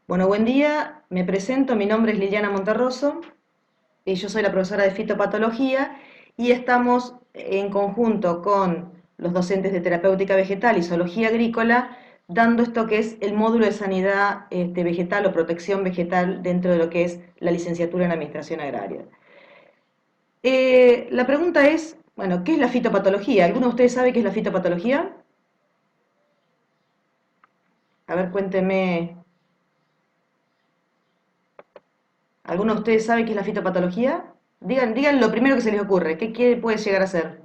Bueno, buen día, me presento, mi nombre es Liliana Monterroso, yo soy la profesora de fitopatología y estamos en conjunto con los docentes de terapéutica vegetal y zoología agrícola dando esto que es el módulo de sanidad vegetal o protección vegetal dentro de lo que es la licenciatura en administración agraria. La pregunta es, bueno, ¿qué es la fitopatología? ¿Alguno de ustedes sabe qué es la fitopatología? A ver, cuéntenme. ¿Alguno de ustedes sabe qué es la fitopatología? Digan lo primero que se les ocurre. ¿Qué puede llegar a ser?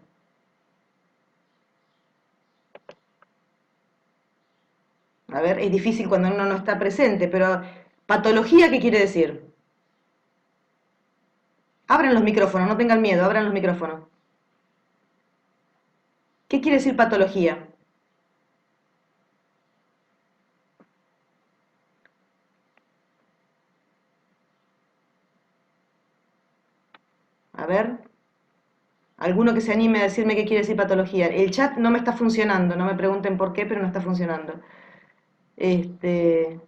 A ver, es difícil cuando uno no está presente, pero patología, ¿qué quiere decir? Abran los micrófonos, no tengan miedo, abran los micrófonos. ¿Qué quiere decir patología? A ver, alguno que se anime a decirme qué quiere decir patología. El chat no me está funcionando, no me pregunten por qué, pero no está funcionando. Este,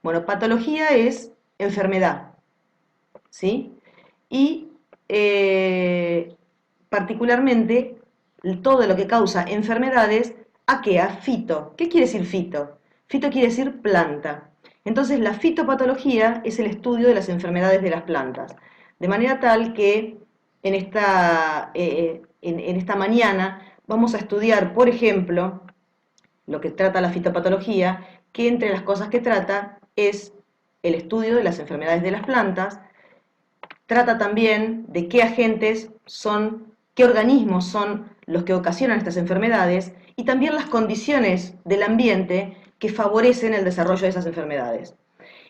bueno, patología es enfermedad, ¿sí? Y eh, particularmente todo lo que causa enfermedades, ¿a qué? A fito. ¿Qué quiere decir fito? Fito quiere decir planta. Entonces la fitopatología es el estudio de las enfermedades de las plantas. De manera tal que en esta mañana vamos a estudiar, por ejemplo, lo que trata la fitopatología, que entre las cosas que trata es el estudio de las enfermedades de las plantas, trata también de qué agentes son, qué organismos son los que ocasionan estas enfermedades y también las condiciones del ambiente que favorecen el desarrollo de esas enfermedades.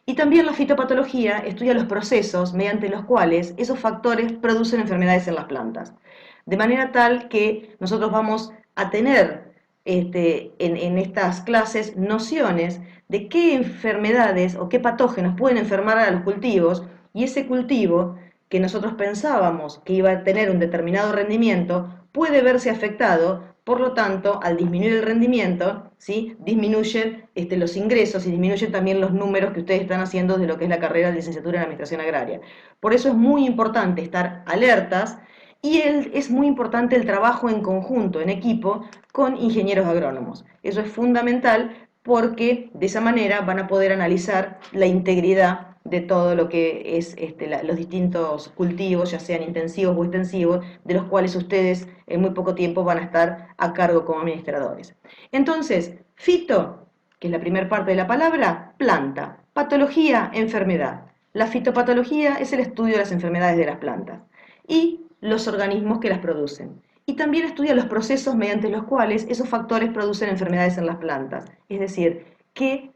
Y también la fitopatología estudia los procesos mediante los cuales esos factores producen enfermedades en las plantas. De manera tal que nosotros vamos a tener en estas clases nociones de qué enfermedades o qué patógenos pueden enfermar a los cultivos y ese cultivo que nosotros pensábamos que iba a tener un determinado rendimiento puede verse afectado, por lo tanto, al disminuir el rendimiento, ¿sí? Disminuyen los ingresos y disminuyen también los números que ustedes están haciendo de lo que es la carrera de licenciatura en Administración Agraria. Por eso es muy importante estar alertas y es muy importante el trabajo en conjunto, en equipo, con ingenieros agrónomos. Eso es fundamental porque de esa manera van a poder analizar la integridad de todo lo que es los distintos cultivos, ya sean intensivos o extensivos, de los cuales ustedes en muy poco tiempo van a estar a cargo como administradores. Entonces, fito, que es la primera parte de la palabra, planta, patología, enfermedad. La fitopatología es el estudio de las enfermedades de las plantas y los organismos que las producen. Y también estudia los procesos mediante los cuales esos factores producen enfermedades en las plantas, es decir, qué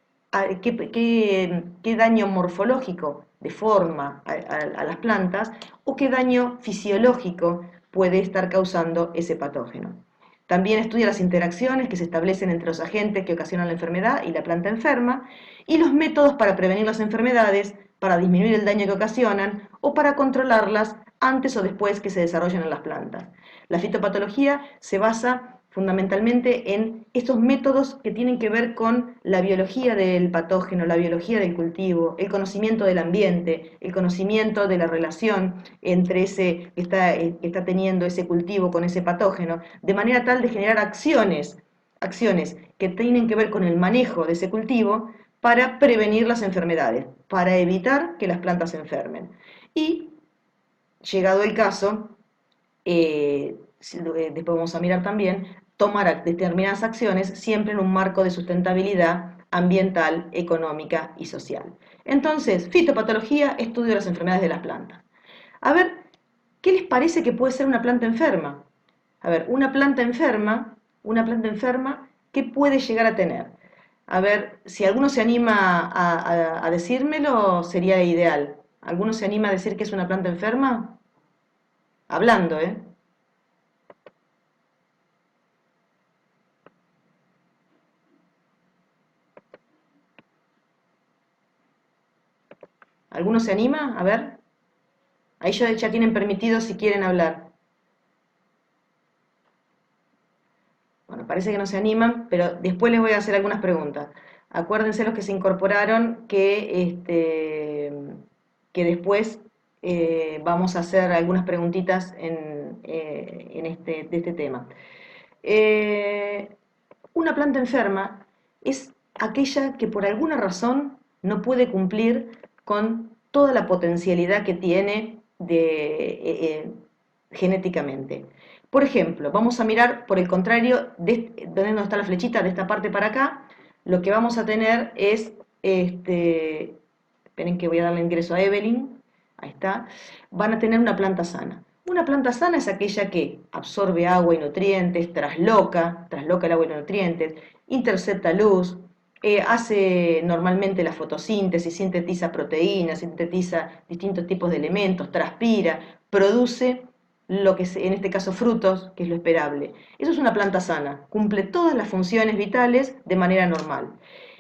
daño morfológico de forma a las plantas o qué daño fisiológico puede estar causando ese patógeno. También estudia las interacciones que se establecen entre los agentes que ocasionan la enfermedad y la planta enferma y los métodos para prevenir las enfermedades, para disminuir el daño que ocasionan o para controlarlas antes o después que se desarrollen en las plantas. La fitopatología se basa fundamentalmente en estos métodos que tienen que ver con la biología del patógeno, la biología del cultivo, el conocimiento del ambiente, el conocimiento de la relación entre ese que está teniendo ese cultivo con ese patógeno, de manera tal de generar acciones que tienen que ver con el manejo de ese cultivo para prevenir las enfermedades, para evitar que las plantas se enfermen. Y, llegado el caso, después vamos a mirar también, tomar determinadas acciones siempre en un marco de sustentabilidad ambiental, económica y social. Entonces, fitopatología, estudio de las enfermedades de las plantas. A ver, ¿qué les parece que puede ser una planta enferma? A ver, una planta enferma, ¿qué puede llegar a tener? A ver, si alguno se anima a decírmelo, sería ideal. ¿Alguno se anima a decir que es una planta enferma? Hablando, ¿eh? ¿Alguno se anima? A ver. Ahí ya tienen permitido si quieren hablar. Bueno, parece que no se animan, pero después les voy a hacer algunas preguntas. Acuérdense los que se incorporaron que después vamos a hacer algunas preguntitas de este tema. Una planta enferma es aquella que por alguna razón no puede cumplir con toda la potencialidad que tiene genéticamente. Por ejemplo, vamos a mirar por el contrario, donde está la flechita, de esta parte para acá, lo que vamos a tener es, esperen que voy a darle ingreso a Evelyn, ahí está, van a tener una planta sana. Una planta sana es aquella que absorbe agua y nutrientes, trasloca el agua y los nutrientes, intercepta luz, hace normalmente la fotosíntesis, sintetiza proteínas, sintetiza distintos tipos de elementos, transpira, produce lo que es, en este caso frutos, que es lo esperable. Eso es una planta sana, cumple todas las funciones vitales de manera normal.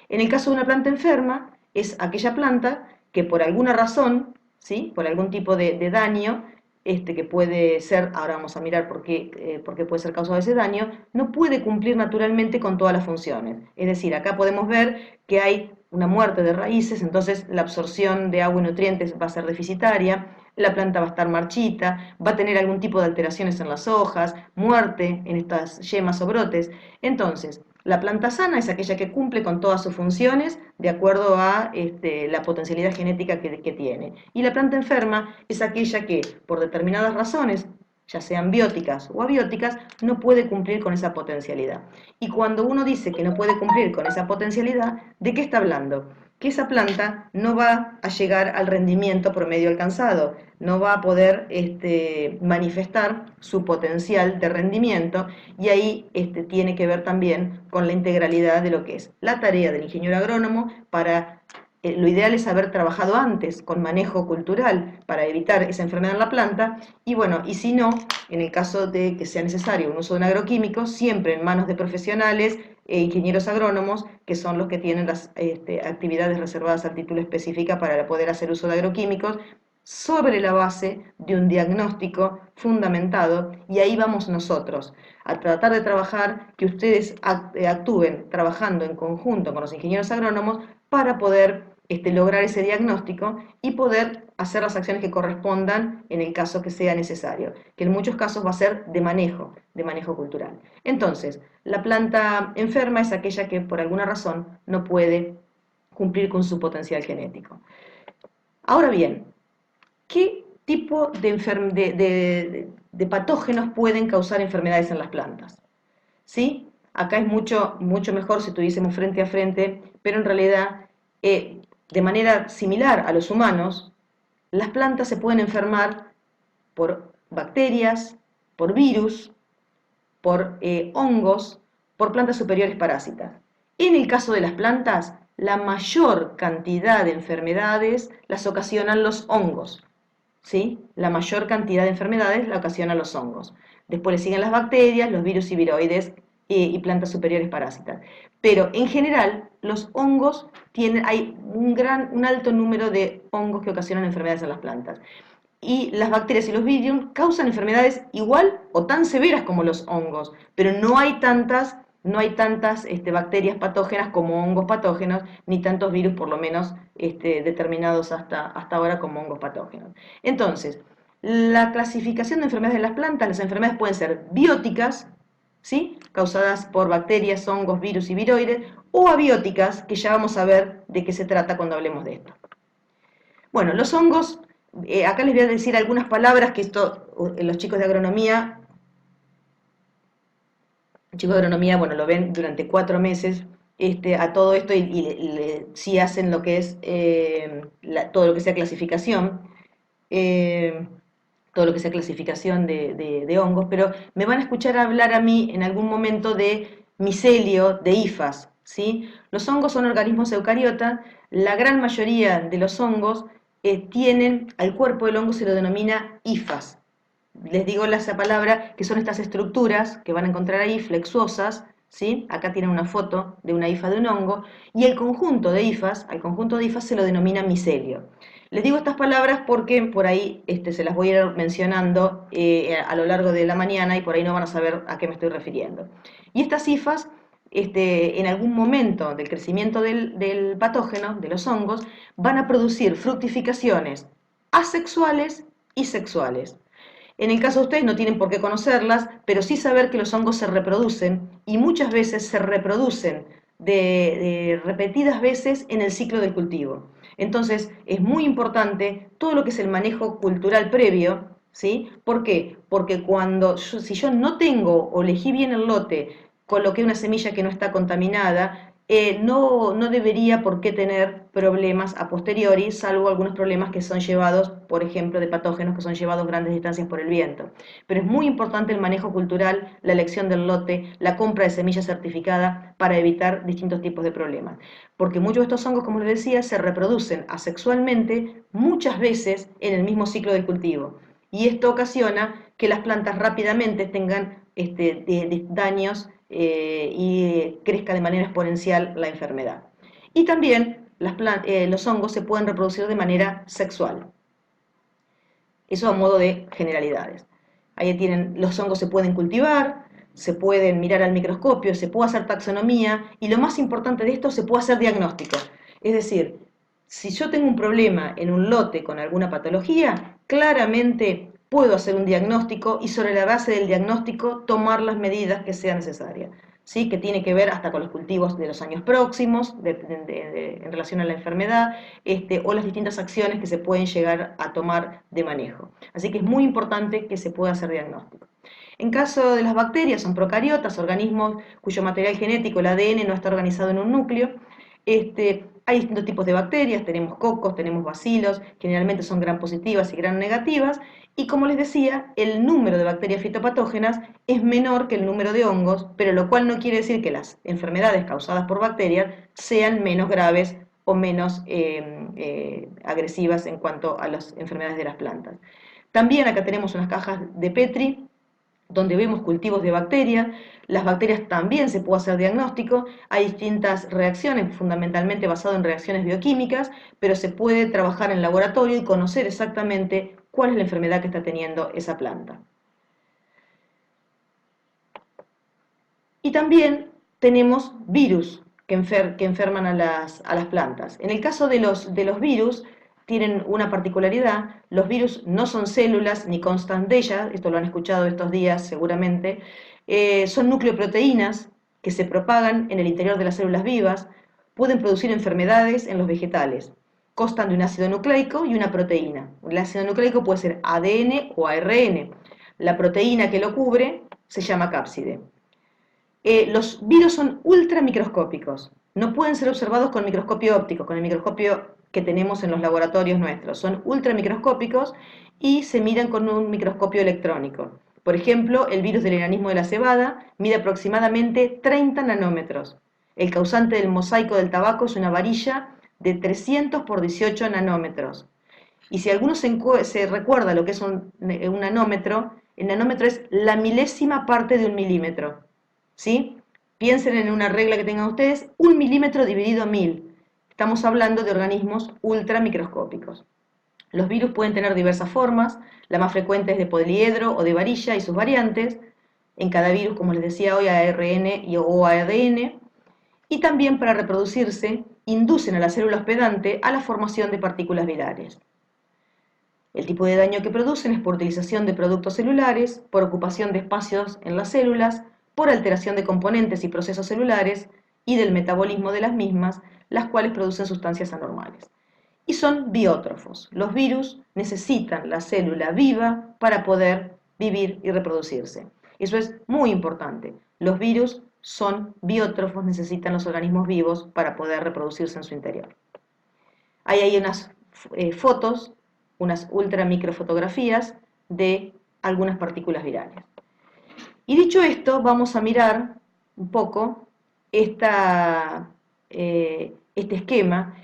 En el caso de una planta enferma, es aquella planta que por alguna razón, ¿sí? Por algún tipo de daño, que puede ser, ahora vamos a mirar por qué puede ser causado ese daño, no puede cumplir naturalmente con todas las funciones. Es decir, acá podemos ver que hay una muerte de raíces, entonces la absorción de agua y nutrientes va a ser deficitaria, la planta va a estar marchita, va a tener algún tipo de alteraciones en las hojas, muerte en estas yemas o brotes. Entonces, la planta sana es aquella que cumple con todas sus funciones de acuerdo a la potencialidad genética que tiene. Y la planta enferma es aquella que, por determinadas razones, ya sean bióticas o abióticas, no puede cumplir con esa potencialidad. Y cuando uno dice que no puede cumplir con esa potencialidad, ¿de qué está hablando? Que esa planta no va a llegar al rendimiento promedio alcanzado, no va a poder manifestar su potencial de rendimiento, y ahí tiene que ver también con la integralidad de lo que es la tarea del ingeniero agrónomo para... Lo ideal es haber trabajado antes con manejo cultural para evitar esa enfermedad en la planta, y bueno, y si no, en el caso de que sea necesario un uso de un agroquímico, siempre en manos de profesionales e ingenieros agrónomos, que son los que tienen las actividades reservadas a título específica para poder hacer uso de agroquímicos, sobre la base de un diagnóstico fundamentado, y ahí vamos nosotros, a tratar de trabajar, que ustedes actúen trabajando en conjunto con los ingenieros agrónomos para poder lograr ese diagnóstico y poder hacer las acciones que correspondan en el caso que sea necesario, que en muchos casos va a ser de manejo cultural. Entonces, la planta enferma es aquella que por alguna razón no puede cumplir con su potencial genético. Ahora bien, ¿qué tipo de patógenos pueden causar enfermedades en las plantas? ¿Sí? Acá es mucho mejor si tuviésemos frente a frente, pero en realidad, de manera similar a los humanos, las plantas se pueden enfermar por bacterias, por virus, por hongos, por plantas superiores parásitas. En el caso de las plantas, la mayor cantidad de enfermedades las ocasionan los hongos. ¿Sí? La mayor cantidad de enfermedades la ocasionan los hongos. Después le siguen las bacterias, los virus y viroides y plantas superiores parásitas. Pero en general, los hongos hay un alto número de hongos que ocasionan enfermedades en las plantas. Y las bacterias y los virus causan enfermedades igual o tan severas como los hongos, pero no hay tantas bacterias patógenas como hongos patógenos, ni tantos virus, por lo menos determinados hasta ahora como hongos patógenos. Entonces, la clasificación de enfermedades de las plantas, las enfermedades pueden ser bióticas, ¿sí? Causadas por bacterias, hongos, virus y viroides, o abióticas, que ya vamos a ver de qué se trata cuando hablemos de esto. Bueno, los hongos, acá les voy a decir algunas palabras que los chicos de agronomía, bueno, lo ven durante 4 meses a todo esto y sí hacen lo que es todo lo que sea clasificación, todo lo que sea clasificación de hongos, pero me van a escuchar hablar a mí en algún momento de micelio, de hifas, ¿sí? Los hongos son organismos eucariotas, la gran mayoría de los hongos tienen, al cuerpo del hongo se lo denomina hifas. Les digo esa palabra, que son estas estructuras que van a encontrar ahí, flexuosas, ¿sí? Acá tienen una foto de una hifa de un hongo, y al conjunto de hifas se lo denomina micelio. Les digo estas palabras porque por ahí se las voy a ir mencionando a lo largo de la mañana y por ahí no van a saber a qué me estoy refiriendo. Y estas hifas en algún momento del crecimiento del patógeno, de los hongos, van a producir fructificaciones asexuales y sexuales. En el caso de ustedes no tienen por qué conocerlas, pero sí saber que los hongos se reproducen y muchas veces se reproducen de repetidas veces en el ciclo del cultivo. Entonces es muy importante todo lo que es el manejo cultural previo, ¿sí? ¿Por qué? Porque si yo no tengo o elegí bien el lote, coloqué una semilla que no está contaminada, no debería por qué tener problemas a posteriori, salvo algunos problemas que son llevados, por ejemplo, de patógenos que son llevados grandes distancias por el viento. Pero es muy importante el manejo cultural, la elección del lote, la compra de semilla certificada para evitar distintos tipos de problemas. Porque muchos de estos hongos, como les decía, se reproducen asexualmente muchas veces en el mismo ciclo del cultivo. Y esto ocasiona que las plantas rápidamente tengan daños y crezca de manera exponencial la enfermedad. Y también los hongos se pueden reproducir de manera sexual. Eso a modo de generalidades. Ahí tienen, los hongos se pueden cultivar, se pueden mirar al microscopio, se puede hacer taxonomía y lo más importante de esto, se puede hacer diagnóstico. Es decir, si yo tengo un problema en un lote con alguna patología, claramente puedo hacer un diagnóstico y sobre la base del diagnóstico tomar las medidas que sean necesarias. ¿Sí? Que tiene que ver hasta con los cultivos de los años próximos en relación a la enfermedad, o las distintas acciones que se pueden llegar a tomar de manejo. Así que es muy importante que se pueda hacer diagnóstico. En caso de las bacterias, son procariotas, organismos cuyo material genético, el ADN, no está organizado en un núcleo. Hay distintos tipos de bacterias, tenemos cocos, tenemos bacilos, generalmente son gram positivas y gram negativas, y como les decía, el número de bacterias fitopatógenas es menor que el número de hongos, pero lo cual no quiere decir que las enfermedades causadas por bacterias sean menos graves o menos agresivas en cuanto a las enfermedades de las plantas. También acá tenemos unas cajas de Petri donde vemos cultivos de bacterias. Las bacterias también se puede hacer diagnóstico, hay distintas reacciones, fundamentalmente basado en reacciones bioquímicas, pero se puede trabajar en laboratorio y conocer exactamente cuál es la enfermedad que está teniendo esa planta. Y también tenemos virus que enferman a las plantas. En el caso de los virus, tienen una particularidad: los virus no son células ni constan de ellas, esto lo han escuchado estos días seguramente, son nucleoproteínas que se propagan en el interior de las células vivas, pueden producir enfermedades en los vegetales, constan de un ácido nucleico y una proteína. El ácido nucleico puede ser ADN o ARN, la proteína que lo cubre se llama cápside. Los virus son ultramicroscópicos, no pueden ser observados con microscopio óptico, con el microscopio que tenemos en los laboratorios nuestros. Son ultramicroscópicos y se miran con un microscopio electrónico. Por ejemplo, el virus del enanismo de la cebada mide aproximadamente 30 nanómetros. El causante del mosaico del tabaco es una varilla de 300 por 18 nanómetros. Y si alguno se recuerda lo que es un nanómetro, el nanómetro es la milésima parte de un milímetro. ¿Sí? Piensen en una regla que tengan ustedes: 1 milímetro dividido a 1000. Estamos hablando de organismos ultramicroscópicos. Los virus pueden tener diversas formas, la más frecuente es de poliedro o de varilla y sus variantes. En cada virus, como les decía hoy, ARN o ADN. Y también, para reproducirse, inducen a la célula hospedante a la formación de partículas virales. El tipo de daño que producen es por utilización de productos celulares, por ocupación de espacios en las células, por alteración de componentes y procesos celulares y del metabolismo de las mismas, las cuales producen sustancias anormales. Y son biótrofos. Los virus necesitan la célula viva para poder vivir y reproducirse. Eso es muy importante. Los virus son biótrofos, necesitan los organismos vivos para poder reproducirse en su interior. Hay ahí unas fotos, unas ultramicrofotografías de algunas partículas virales. Y dicho esto, vamos a mirar un poco este esquema.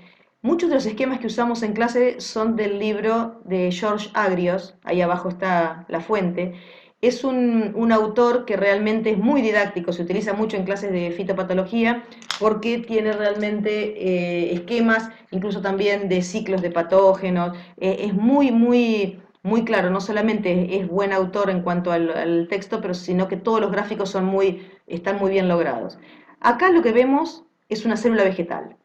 Muchos de los esquemas que usamos en clase son del libro de George Agrios, ahí abajo está la fuente. Es un autor que realmente es muy didáctico, se utiliza mucho en clases de fitopatología porque tiene realmente esquemas, incluso también de ciclos de patógenos. Es muy claro, no solamente es buen autor en cuanto al texto, pero sino que todos los gráficos están muy bien logrados. Acá lo que vemos es una célula vegetal,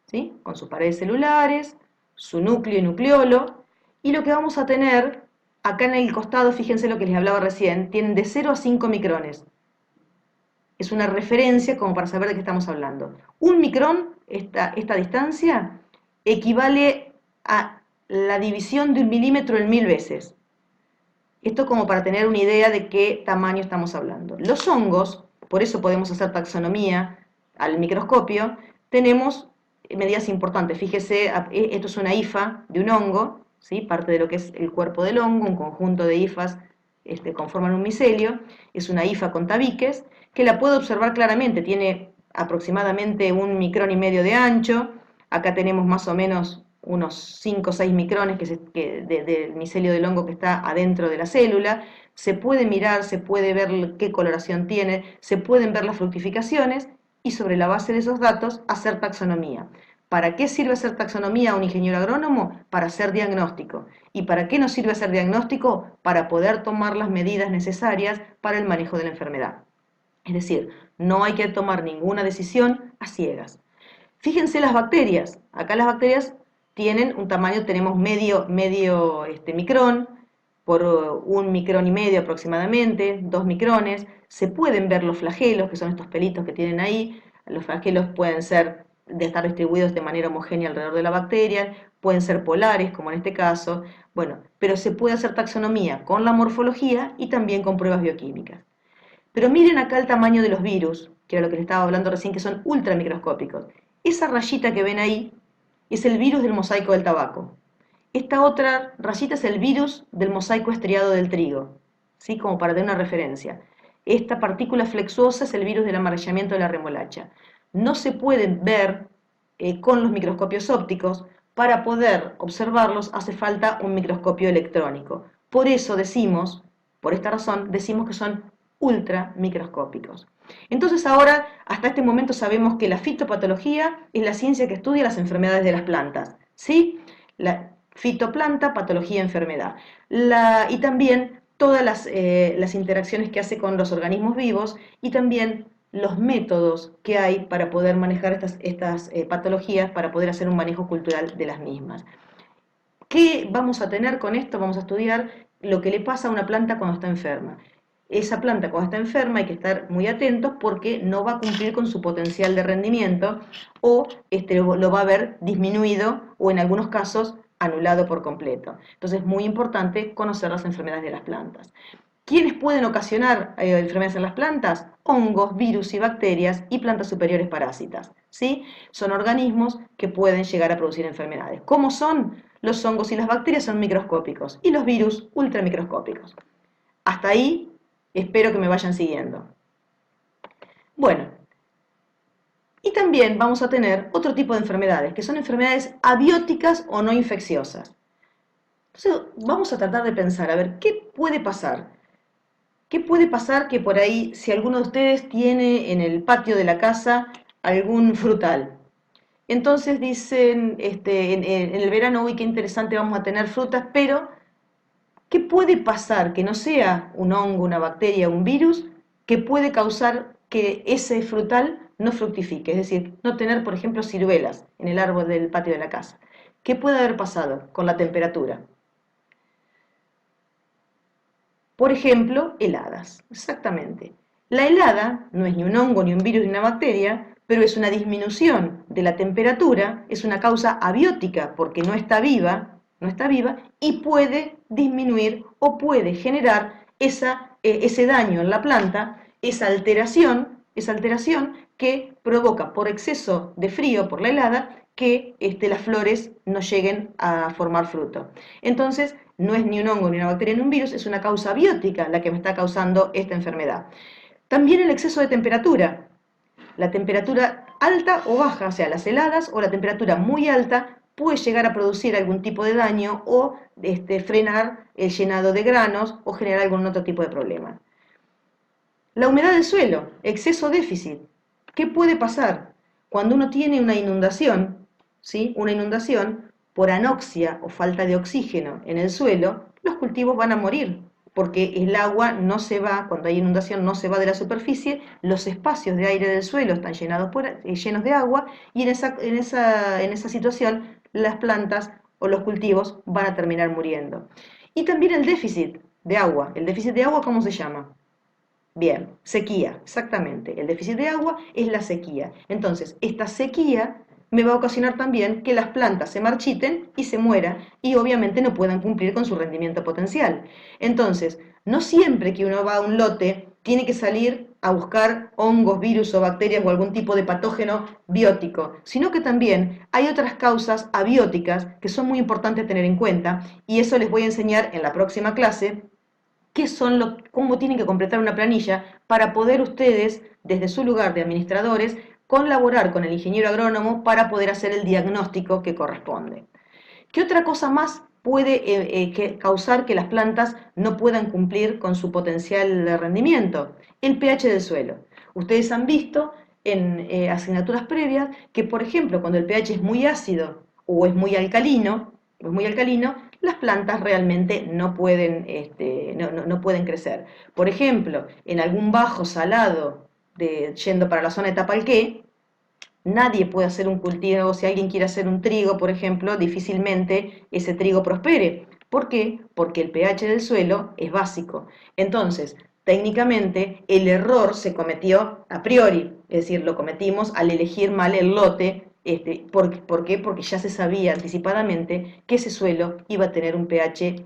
¿sí? Con sus paredes celulares, su núcleo y nucleolo, y lo que vamos a tener acá en el costado, fíjense lo que les hablaba recién, tienen de 0 a 5 micrones. Es una referencia como para saber de qué estamos hablando. Un micrón, esta distancia, equivale a la división de un milímetro en 1000 veces. Esto como para tener una idea de qué tamaño estamos hablando. Los hongos, por eso podemos hacer taxonomía al microscopio, tenemos medidas importantes. Fíjese, esto es una hifa de un hongo, ¿sí? Parte de lo que es el cuerpo del hongo, un conjunto de hifas conforman un micelio, es una hifa con tabiques, que la puedo observar claramente, tiene aproximadamente 1,5 micrones de ancho, acá tenemos más o menos unos 5 o 6 micrones del micelio del hongo que está adentro de la célula, se puede mirar, se puede ver qué coloración tiene, se pueden ver las fructificaciones y sobre la base de esos datos hacer taxonomía. ¿Para qué sirve hacer taxonomía a un ingeniero agrónomo? Para hacer diagnóstico. ¿Y para qué nos sirve hacer diagnóstico? Para poder tomar las medidas necesarias para el manejo de la enfermedad. Es decir, no hay que tomar ninguna decisión a ciegas. Fíjense las bacterias. Acá las bacterias tienen un tamaño, tenemos medio micrón, por 1,5 micrones aproximadamente, 2 micrones. Se pueden ver los flagelos, que son estos pelitos que tienen ahí. Los flagelos pueden ser de estar distribuidos de manera homogénea alrededor de la bacteria, pueden ser polares, como en este caso. Bueno, pero se puede hacer taxonomía con la morfología y también con pruebas bioquímicas. Pero miren acá el tamaño de los virus, que era lo que les estaba hablando recién, que son ultramicroscópicos. Esa rayita que ven ahí es el virus del mosaico del tabaco. Esta otra rayita es el virus del mosaico estriado del trigo, ¿sí? Como para dar una referencia. Esta partícula flexuosa es el virus del amarillamiento de la remolacha. No se pueden ver con los microscopios ópticos. Para poder observarlos hace falta un microscopio electrónico. Por eso decimos, por esta razón, decimos que son ultramicroscópicos. Entonces ahora, hasta este momento sabemos que la fitopatología es la ciencia que estudia las enfermedades de las plantas, ¿sí? La fitoplanta, patología, enfermedad. Y también todas las interacciones que hace con los organismos vivos y también los métodos que hay para poder manejar estas patologías, para poder hacer un manejo cultural de las mismas. ¿Qué vamos a tener con esto? Vamos a estudiar lo que le pasa a una planta cuando está enferma. Esa planta cuando está enferma hay que estar muy atentos porque no va a cumplir con su potencial de rendimiento o lo va a ver disminuido o en algunos casos anulado por completo. Entonces es muy importante conocer las enfermedades de las plantas. ¿Quiénes pueden ocasionar enfermedades en las plantas? Hongos, virus y bacterias y plantas superiores parásitas, ¿sí? Son organismos que pueden llegar a producir enfermedades. ¿Cómo son? Los hongos y las bacterias son microscópicos y los virus ultramicroscópicos. Hasta ahí espero que me vayan siguiendo. Bueno, y también vamos a tener otro tipo de enfermedades, que son enfermedades abióticas o no infecciosas. Entonces, vamos a tratar de pensar, a ver, ¿qué puede pasar? ¿Qué puede pasar que por ahí, si alguno de ustedes tiene en el patio de la casa algún frutal? Entonces dicen, en el verano, uy, qué interesante, vamos a tener frutas, pero ¿qué puede pasar que no sea un hongo, una bacteria, un virus, que puede causar que ese frutal no fructifique? Es decir, no tener, por ejemplo, ciruelas en el árbol del patio de la casa. ¿Qué puede haber pasado con la temperatura? Por ejemplo, heladas, exactamente. La helada no es ni un hongo, ni un virus, ni una bacteria, pero es una disminución de la temperatura, es una causa abiótica porque no está viva y puede disminuir o puede generar ese daño en la planta, esa alteración que provoca por exceso de frío, por la helada, que las flores no lleguen a formar fruto. Entonces, no es ni un hongo, ni una bacteria, ni un virus, es una causa biótica la que me está causando esta enfermedad. También el exceso de temperatura. La temperatura alta o baja, o sea, las heladas o la temperatura muy alta puede llegar a producir algún tipo de daño o frenar el llenado de granos o generar algún otro tipo de problema. La humedad del suelo, exceso déficit. ¿Qué puede pasar? Cuando uno tiene una inundación, ¿sí? Una inundación por anoxia o falta de oxígeno en el suelo, los cultivos van a morir. porque el agua no se va, cuando hay inundación no se va de la superficie, los espacios de aire del suelo están llenos de agua y en esa situación las plantas o los cultivos van a terminar muriendo. Y también el déficit de agua. ¿El déficit de agua cómo se llama? Bien, sequía, exactamente. El déficit de agua es la sequía. Entonces, esta sequía me va a ocasionar también que las plantas se marchiten y se mueran y obviamente no puedan cumplir con su rendimiento potencial. Entonces, no siempre que uno va a un lote tiene que salir a buscar hongos, virus o bacterias o algún tipo de patógeno biótico, sino que también hay otras causas abióticas que son muy importantes tener en cuenta y eso les voy a enseñar en la próxima clase cómo tienen que completar una planilla para poder ustedes, desde su lugar de administradores, colaborar con el ingeniero agrónomo para poder hacer el diagnóstico que corresponde. ¿Qué otra cosa más puede causar que las plantas no puedan cumplir con su potencial de rendimiento? El pH del suelo. Ustedes han visto en asignaturas previas que, por ejemplo, cuando el pH es muy ácido o es muy alcalino, las plantas realmente no pueden, no pueden crecer. Por ejemplo, en algún bajo salado, yendo para la zona de Tapalqué, nadie puede hacer un cultivo, si alguien quiere hacer un trigo, por ejemplo, difícilmente ese trigo prospere. ¿Por qué? Porque el pH del suelo es básico. Entonces, técnicamente, el error se cometió a priori, es decir, lo cometimos al elegir mal el lote. ¿Por qué? Porque ya se sabía anticipadamente que ese suelo iba a tener un pH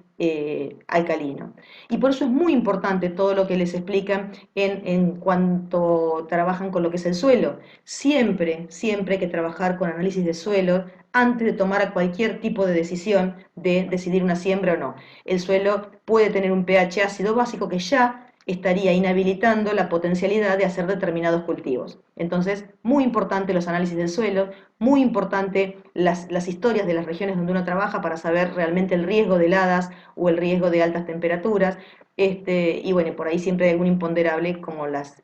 alcalino. Y por eso es muy importante todo lo que les explican en cuanto trabajan con lo que es el suelo. Siempre, siempre hay que trabajar con análisis de suelo antes de tomar cualquier tipo de decisión de decidir una siembra o no. El suelo puede tener un pH ácido básico que ya estaría inhabilitando la potencialidad de hacer determinados cultivos. Entonces, muy importante los análisis del suelo, muy importante las historias de las regiones donde uno trabaja para saber realmente el riesgo de heladas o el riesgo de altas temperaturas. Y bueno, por ahí siempre hay algún imponderable como las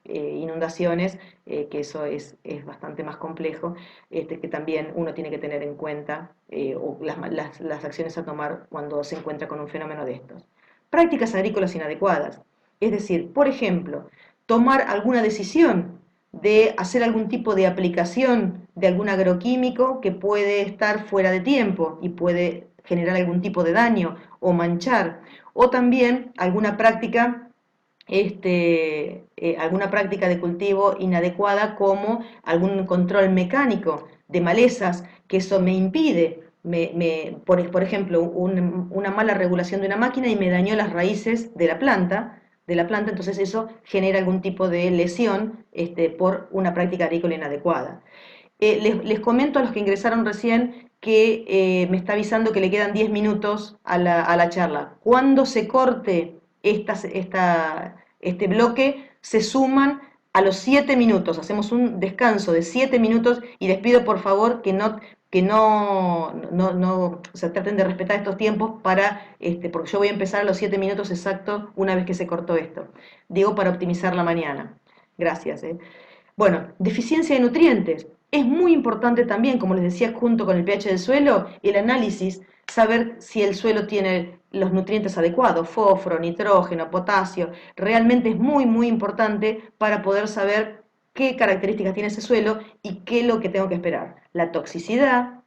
inundaciones, que eso es bastante más complejo, que también uno tiene que tener en cuenta, o las acciones a tomar cuando se encuentra con un fenómeno de estos. Prácticas agrícolas inadecuadas, es decir, por ejemplo, tomar alguna decisión de hacer algún tipo de aplicación de algún agroquímico que puede estar fuera de tiempo y puede generar algún tipo de daño o manchar, o también alguna práctica de cultivo inadecuada como algún control mecánico de malezas, que eso me impide, por ejemplo, una mala regulación de una máquina y me dañó las raíces de la planta, entonces eso genera algún tipo de lesión por una práctica agrícola inadecuada. Les comento a los que ingresaron recién que me está avisando que le quedan 10 minutos a la charla. Cuando se corte este bloque, se suman a los 7 minutos. Hacemos un descanso de 7 minutos y les pido por favor que no o sea, traten de respetar estos tiempos porque yo voy a empezar a los 7 minutos exactos una vez que se cortó esto. Digo, para optimizar la mañana. Gracias. Bueno, deficiencia de nutrientes. Es muy importante también, como les decía, junto con el pH del suelo, el análisis, saber si el suelo tiene los nutrientes adecuados, fósforo, nitrógeno, potasio. Realmente es muy, muy importante para poder saber qué características tiene ese suelo y qué es lo que tengo que esperar. La toxicidad,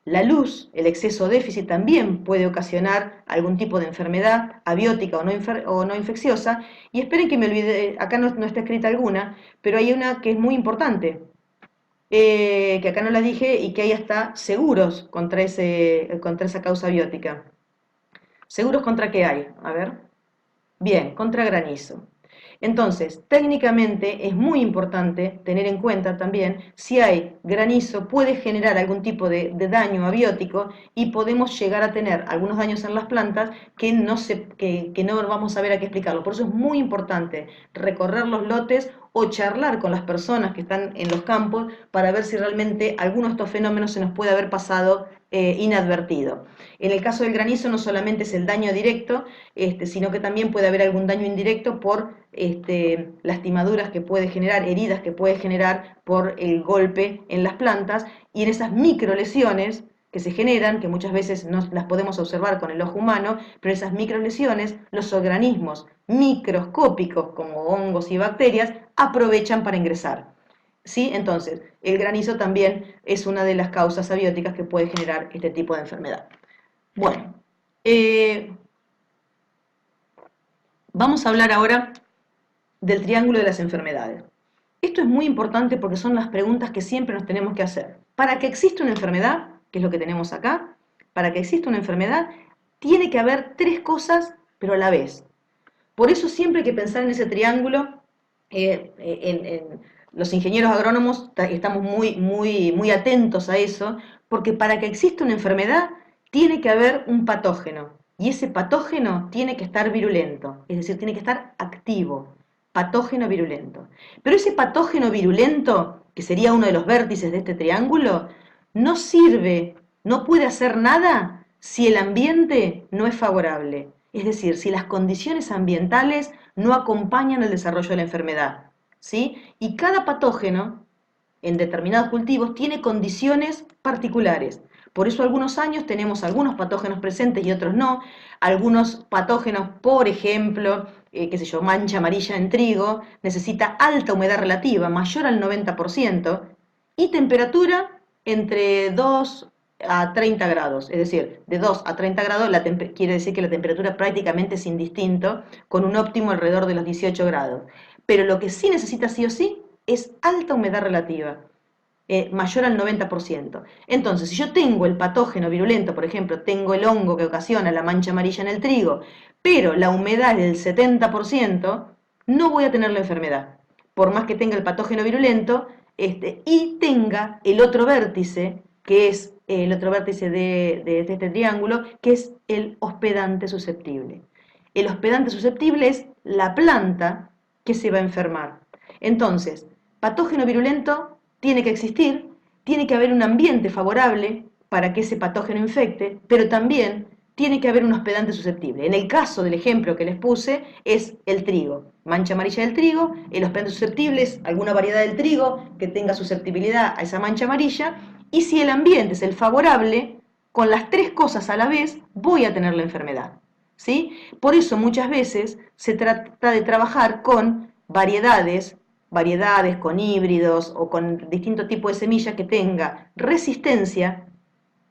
la luz, el exceso de déficit también puede ocasionar algún tipo de enfermedad abiótica o no infecciosa. Y esperen que me olvide, acá no está escrita alguna, pero hay una que es muy importante, que acá no la dije y que hay hasta seguros contra esa causa abiótica. ¿Seguros contra qué hay? A ver. Bien, contra granizo. Entonces, técnicamente es muy importante tener en cuenta también si hay granizo, puede generar algún tipo de daño abiótico y podemos llegar a tener algunos daños en las plantas que no vamos a ver a qué explicarlo. Por eso es muy importante recorrer los lotes o charlar con las personas que están en los campos para ver si realmente alguno de estos fenómenos se nos puede haber pasado inadvertido. En el caso del granizo no solamente es el daño directo, sino que también puede haber algún daño indirecto por lastimaduras que puede generar, heridas que puede generar por el golpe en las plantas, y en esas micro lesiones, que se generan, que muchas veces no las podemos observar con el ojo humano, pero esas microlesiones, los organismos microscópicos como hongos y bacterias aprovechan para ingresar. ¿Sí? Entonces, el granizo también es una de las causas abióticas que puede generar este tipo de enfermedad. Bueno, vamos a hablar ahora del triángulo de las enfermedades. Esto es muy importante porque son las preguntas que siempre nos tenemos que hacer. Para que exista una enfermedad, que es lo que tenemos acá, para que exista una enfermedad, tiene que haber tres cosas, pero a la vez. Por eso siempre hay que pensar en ese triángulo, los ingenieros agrónomos estamos muy atentos a eso, porque para que exista una enfermedad tiene que haber un patógeno, y ese patógeno tiene que estar virulento, es decir, tiene que estar activo, patógeno virulento. Pero ese patógeno virulento, que sería uno de los vértices de este triángulo, no sirve, no puede hacer nada si el ambiente no es favorable. Es decir, si las condiciones ambientales no acompañan el desarrollo de la enfermedad. ¿Sí? Y cada patógeno en determinados cultivos tiene condiciones particulares. Por eso algunos años tenemos algunos patógenos presentes y otros no. Algunos patógenos, por ejemplo, qué sé yo, mancha amarilla en trigo, necesita alta humedad relativa, mayor al 90%, y temperatura entre 2 a 30 grados. Es decir, de 2 a 30 grados quiere decir que la temperatura prácticamente es indistinto, con un óptimo alrededor de los 18 grados. Pero lo que sí necesita sí o sí es alta humedad relativa, mayor al 90%. Entonces, si yo tengo el patógeno virulento, por ejemplo, tengo el hongo que ocasiona la mancha amarilla en el trigo, pero la humedad es del 70%, no voy a tener la enfermedad. Por más que tenga el patógeno virulento y tenga el otro vértice, que es el otro vértice de este triángulo, que es el hospedante susceptible. El hospedante susceptible es la planta que se va a enfermar. Entonces, patógeno virulento tiene que existir, tiene que haber un ambiente favorable para que ese patógeno infecte, pero también tiene que haber un hospedante susceptible. En el caso del ejemplo que les puse es el trigo, mancha amarilla del trigo, el hospedante susceptible es alguna variedad del trigo que tenga susceptibilidad a esa mancha amarilla, y si el ambiente es el favorable, con las tres cosas a la vez voy a tener la enfermedad. ¿Sí? Por eso muchas veces se trata de trabajar con variedades con híbridos o con distinto tipo de semilla que tenga resistencia,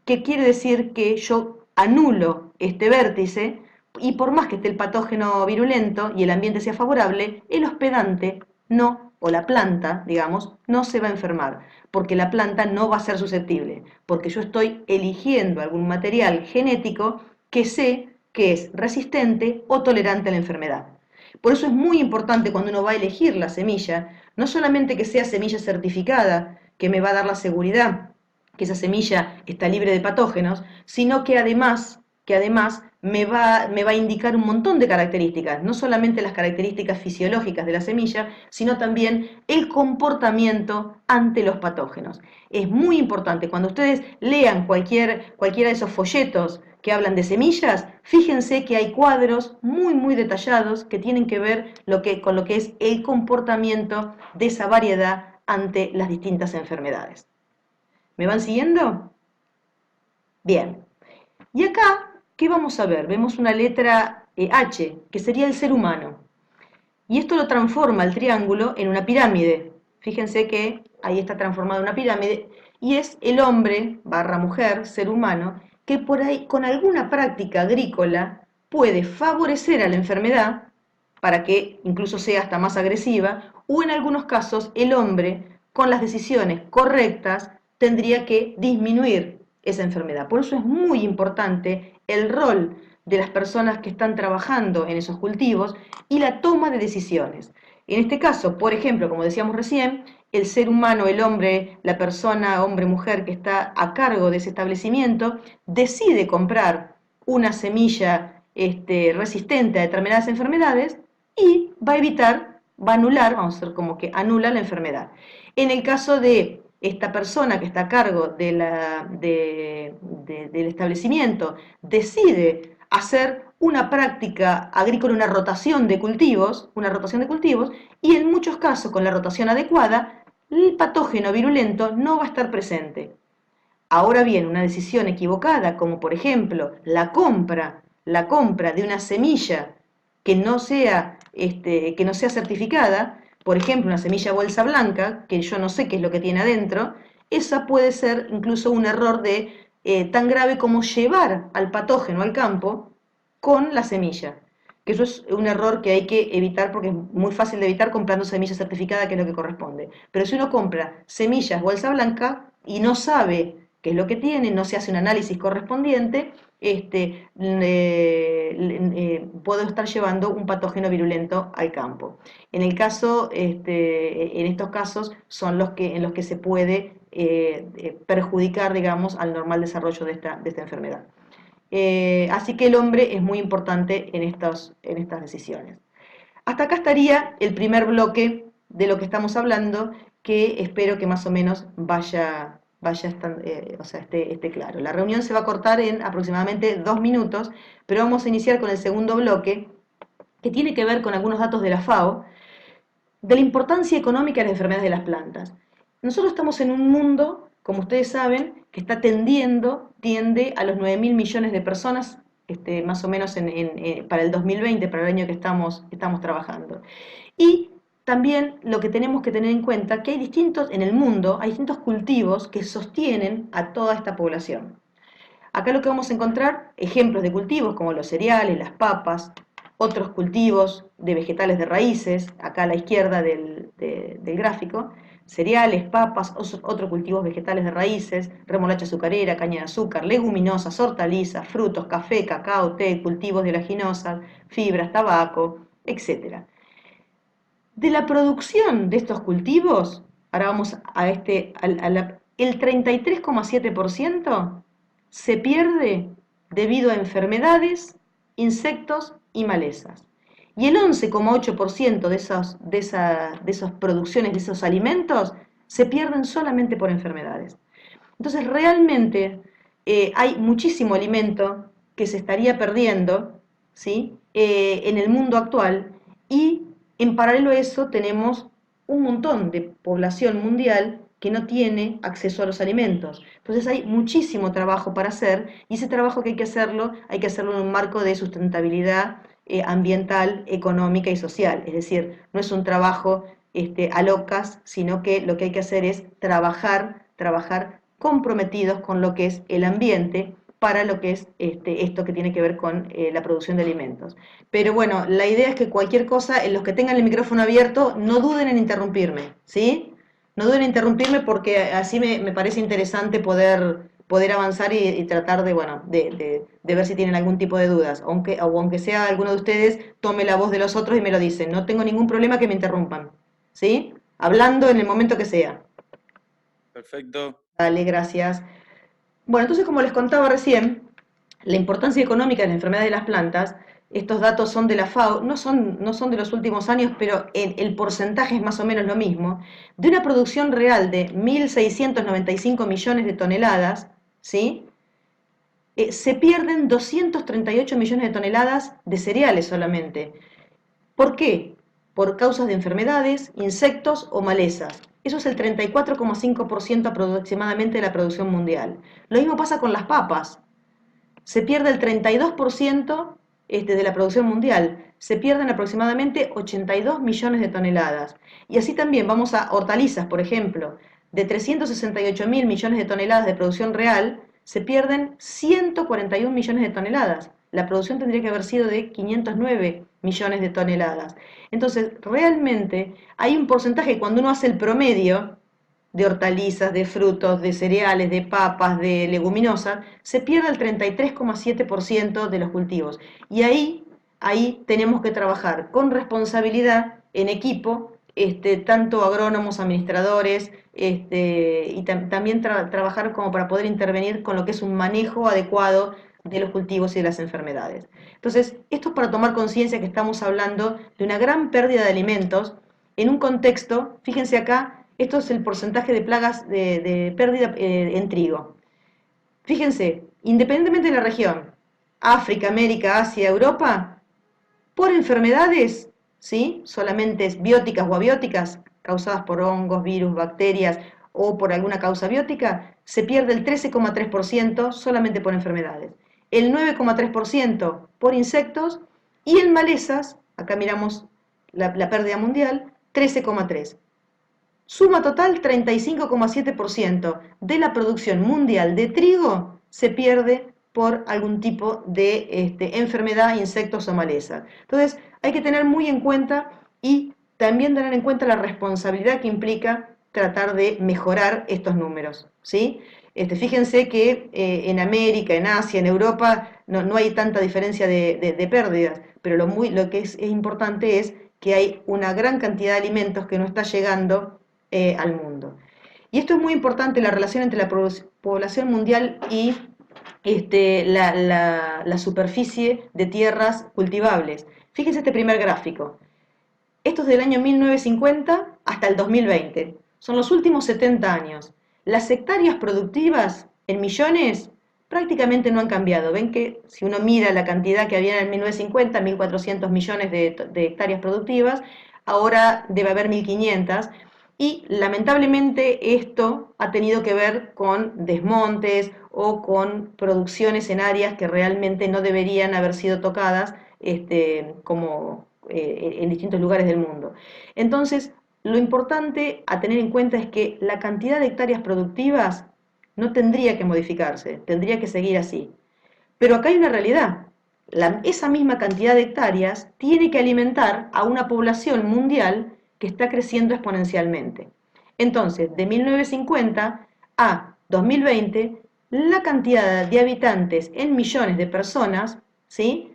que quiere decir que yo anulo este vértice y por más que esté el patógeno virulento y el ambiente sea favorable, el hospedante no, o la planta, digamos, no se va a enfermar, porque la planta no va a ser susceptible, porque yo estoy eligiendo algún material genético que sé que es resistente o tolerante a la enfermedad. Por eso es muy importante cuando uno va a elegir la semilla, no solamente que sea semilla certificada, que me va a dar la seguridad que esa semilla está libre de patógenos, sino que además me va a indicar un montón de características, no solamente las características fisiológicas de la semilla, sino también el comportamiento ante los patógenos. Es muy importante, cuando ustedes lean cualquiera de esos folletos que hablan de semillas, fíjense que hay cuadros muy detallados que tienen que ver con lo que es el comportamiento de esa variedad ante las distintas enfermedades. ¿Me van siguiendo? Bien. Y acá, ¿qué vamos a ver? Vemos una letra H, que sería el ser humano. Y esto lo transforma el triángulo en una pirámide. Fíjense que ahí está transformada una pirámide y es el hombre barra mujer, ser humano, que por ahí con alguna práctica agrícola puede favorecer a la enfermedad para que incluso sea hasta más agresiva, o en algunos casos el hombre con las decisiones correctas tendría que disminuir esa enfermedad. Por eso es muy importante el rol de las personas que están trabajando en esos cultivos y la toma de decisiones. En este caso, por ejemplo, como decíamos recién, el ser humano, el hombre, la persona, hombre, mujer que está a cargo de ese establecimiento, decide comprar una semilla resistente a determinadas enfermedades y va a anular, vamos a hacer como que anula la enfermedad. En el caso de esta persona que está a cargo del establecimiento, decide hacer una práctica agrícola, una rotación de cultivos, y en muchos casos, con la rotación adecuada, el patógeno virulento no va a estar presente. Ahora bien, una decisión equivocada, como por ejemplo la compra de una semilla que no sea certificada, por ejemplo, una semilla bolsa blanca, que yo no sé qué es lo que tiene adentro, esa puede ser incluso un error tan grave como llevar al patógeno al campo con la semilla. Que eso es un error que hay que evitar porque es muy fácil de evitar comprando semilla certificada, que es lo que corresponde. Pero si uno compra semillas bolsa blanca y no sabe qué es lo que tiene, no se hace un análisis correspondiente, puedo estar llevando un patógeno virulento al campo. En estos casos son en los que se puede perjudicar, digamos, al normal desarrollo de esta enfermedad. Así que el hombre es muy importante en estas decisiones. Hasta acá estaría el primer bloque de lo que estamos hablando, que espero que más o menos esté claro. La reunión se va a cortar en aproximadamente 2 minutos, pero vamos a iniciar con el segundo bloque, que tiene que ver con algunos datos de la FAO, de la importancia económica de las enfermedades de las plantas. Nosotros estamos en un mundo, como ustedes saben, que tiende a los 9.000 millones de personas, más o menos para el 2020, para el año que estamos trabajando. Y también lo que tenemos que tener en cuenta que en el mundo hay distintos cultivos que sostienen a toda esta población. Acá lo que vamos a encontrar, ejemplos de cultivos como los cereales, las papas, otros cultivos de vegetales de raíces, acá a la izquierda del gráfico, cereales, papas, otros cultivos vegetales de raíces, remolacha azucarera, caña de azúcar, leguminosas, hortalizas, frutos, café, cacao, té, cultivos de oleaginosas, fibras, tabaco, etc. De la producción de estos cultivos, ahora vamos el 33,7% se pierde debido a enfermedades, insectos y malezas. Y el 11,8% de esas producciones, de esos alimentos, se pierden solamente por enfermedades. Entonces, realmente hay muchísimo alimento que se estaría perdiendo, ¿sí? En el mundo actual, y en paralelo a eso tenemos un montón de población mundial que no tiene acceso a los alimentos. Entonces hay muchísimo trabajo para hacer, y ese trabajo que hay que hacerlo en un marco de sustentabilidad ambiental, económica y social. Es decir, no es un trabajo a locas, sino que lo que hay que hacer es trabajar comprometidos con lo que es el ambiente para lo que es esto que tiene que ver con la producción de alimentos. Pero bueno, la idea es que cualquier cosa, en los que tengan el micrófono abierto, no duden en interrumpirme, ¿sí? No duden en interrumpirme porque así me parece interesante poder avanzar y tratar de ver si tienen algún tipo de dudas. Aunque sea alguno de ustedes, tome la voz de los otros y me lo dicen. No tengo ningún problema que me interrumpan, ¿sí? Hablando en el momento que sea. Perfecto. Dale, gracias. Bueno, entonces como les contaba recién, la importancia económica de la enfermedad de las plantas, estos datos son de la FAO, no son de los últimos años, pero el porcentaje es más o menos lo mismo, de una producción real de 1.695 millones de toneladas, ¿sí? Se pierden 238 millones de toneladas de cereales solamente. ¿Por qué? Por causas de enfermedades, insectos o malezas. Eso es el 34,5% aproximadamente de la producción mundial. Lo mismo pasa con las papas. Se pierde el 32% de la producción mundial. Se pierden aproximadamente 82 millones de toneladas. Y así también vamos a hortalizas, por ejemplo. De 368.000 millones de toneladas de producción real, se pierden 141 millones de toneladas. La producción tendría que haber sido de 509 millones de toneladas. Entonces, realmente hay un porcentaje, cuando uno hace el promedio de hortalizas, de frutos, de cereales, de papas, de leguminosas, se pierde el 33,7% de los cultivos. Y ahí tenemos que trabajar con responsabilidad en equipo, tanto agrónomos, administradores, y también trabajar como para poder intervenir con lo que es un manejo adecuado de los cultivos y de las enfermedades. Entonces, esto es para tomar conciencia que estamos hablando de una gran pérdida de alimentos en un contexto, fíjense acá, esto es el porcentaje de plagas de pérdida en trigo. Fíjense, independientemente de la región, África, América, Asia, Europa, por enfermedades, ¿sí? Solamente bióticas o abióticas, causadas por hongos, virus, bacterias o por alguna causa biótica, se pierde el 13,3% solamente por enfermedades, el 9,3% por insectos y en malezas, acá miramos la pérdida mundial, 13,3%. Suma total, 35,7% de la producción mundial de trigo se pierde por algún tipo de enfermedad, insectos o maleza. Entonces, hay que tener muy en cuenta y también tener en cuenta la responsabilidad que implica tratar de mejorar estos números, ¿sí? Fíjense que en América, en Asia, en Europa, no hay tanta diferencia de pérdidas, pero lo que es importante es que hay una gran cantidad de alimentos que no está llegando al mundo. Y esto es muy importante, la relación entre la población mundial y la superficie de tierras cultivables. Fíjense este primer gráfico. Esto es del año 1950 hasta el 2020. Son los últimos 70 años. Las hectáreas productivas en millones prácticamente no han cambiado. Ven que si uno mira la cantidad que había en el 1950, 1.400 millones de hectáreas productivas, ahora debe haber 1.500. Y lamentablemente esto ha tenido que ver con desmontes o con producciones en áreas que realmente no deberían haber sido tocadas, como en distintos lugares del mundo. Entonces, lo importante a tener en cuenta es que la cantidad de hectáreas productivas no tendría que modificarse, tendría que seguir así. Pero acá hay una realidad. Esa misma cantidad de hectáreas tiene que alimentar a una población mundial que está creciendo exponencialmente. Entonces, de 1950 a 2020, la cantidad de habitantes en millones de personas, ¿sí?,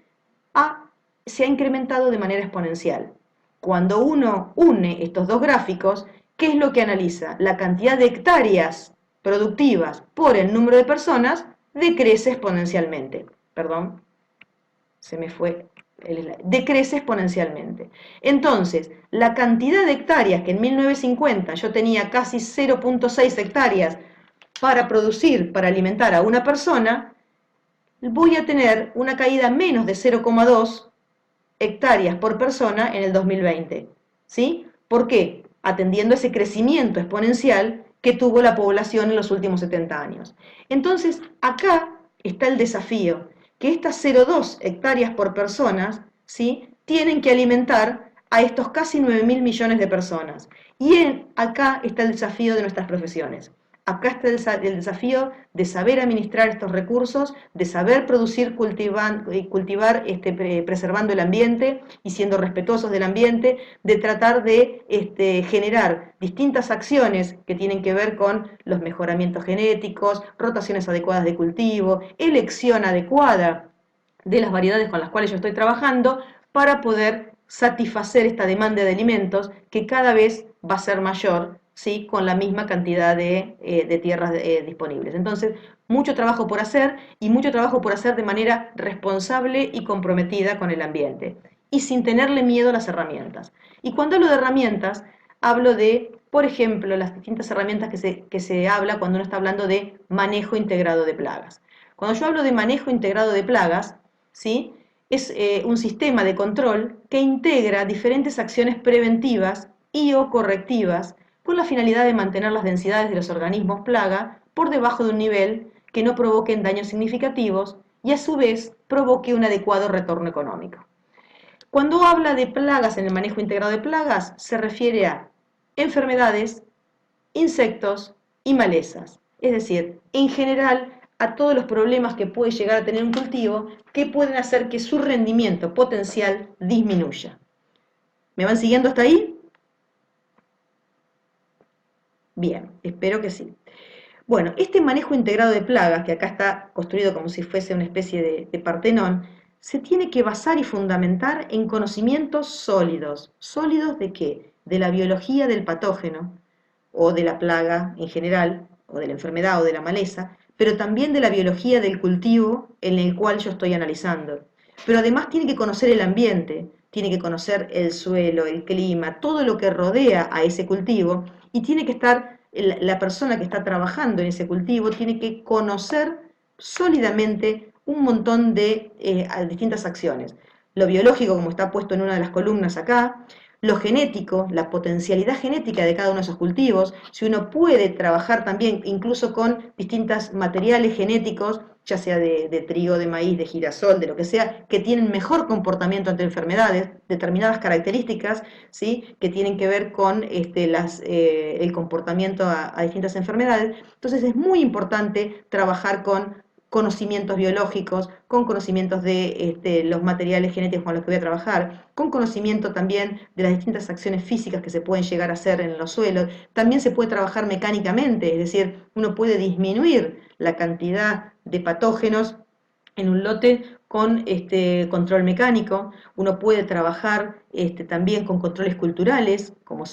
se ha incrementado de manera exponencial. Cuando uno une estos dos gráficos, ¿qué es lo que analiza? La cantidad de hectáreas productivas por el número de personas decrece exponencialmente. Perdón, se me fue el slide. Decrece exponencialmente. Entonces, la cantidad de hectáreas que en 1950 yo tenía casi 0,6 hectáreas para producir, para alimentar a una persona, voy a tener una caída menos de 0,2 hectáreas por persona en el 2020. ¿Sí? ¿Por qué? Atendiendo ese crecimiento exponencial que tuvo la población en los últimos 70 años. Entonces, acá está el desafío, que estas 0,2 hectáreas por persona, ¿sí?, tienen que alimentar a estos casi 9.000 millones de personas. Y acá está el desafío de nuestras profesiones. Acá está el desafío de saber administrar estos recursos, de saber producir, cultivar, preservando el ambiente y siendo respetuosos del ambiente, de tratar de generar distintas acciones que tienen que ver con los mejoramientos genéticos, rotaciones adecuadas de cultivo, elección adecuada de las variedades con las cuales yo estoy trabajando para poder satisfacer esta demanda de alimentos que cada vez va a ser mayor, ¿sí?, con la misma cantidad de tierras disponibles. Entonces, mucho trabajo por hacer y mucho trabajo por hacer de manera responsable y comprometida con el ambiente y sin tenerle miedo a las herramientas. Y cuando hablo de herramientas, hablo de, por ejemplo, las distintas herramientas que se habla cuando uno está hablando de manejo integrado de plagas. Cuando yo hablo de manejo integrado de plagas, ¿sí?, es un sistema de control que integra diferentes acciones preventivas y o correctivas con la finalidad de mantener las densidades de los organismos plaga por debajo de un nivel que no provoquen daños significativos y a su vez provoque un adecuado retorno económico. Cuando habla de plagas en el manejo integrado de plagas, se refiere a enfermedades, insectos y malezas. Es decir, en general, a todos los problemas que puede llegar a tener un cultivo que pueden hacer que su rendimiento potencial disminuya. ¿Me van siguiendo hasta ahí? Bien, espero que sí. Bueno, este manejo integrado de plagas, que acá está construido como si fuese una especie de Partenón, se tiene que basar y fundamentar en conocimientos sólidos. ¿Sólidos de qué? De la biología del patógeno, o de la plaga en general, o de la enfermedad o de la maleza, pero también de la biología del cultivo en el cual yo estoy analizando. Pero además tiene que conocer el ambiente, tiene que conocer el suelo, el clima, todo lo que rodea a ese cultivo, y tiene que estar, la persona que está trabajando en ese cultivo tiene que conocer sólidamente un montón de distintas acciones. Lo biológico, como está puesto en una de las columnas acá, lo genético, la potencialidad genética de cada uno de esos cultivos, si uno puede trabajar también incluso con distintos materiales genéticos, ya sea de trigo, de maíz, de girasol, de lo que sea, que tienen mejor comportamiento ante enfermedades, determinadas características, ¿sí? Que tienen que ver con el comportamiento a distintas enfermedades. Entonces es muy importante trabajar con conocimientos biológicos, con conocimientos de los materiales genéticos con los que voy a trabajar, con conocimiento también de las distintas acciones físicas que se pueden llegar a hacer en los suelos. También se puede trabajar mecánicamente, es decir, uno puede disminuir la cantidad de patógenos en un lote con control mecánico. Uno puede trabajar también con controles culturales, como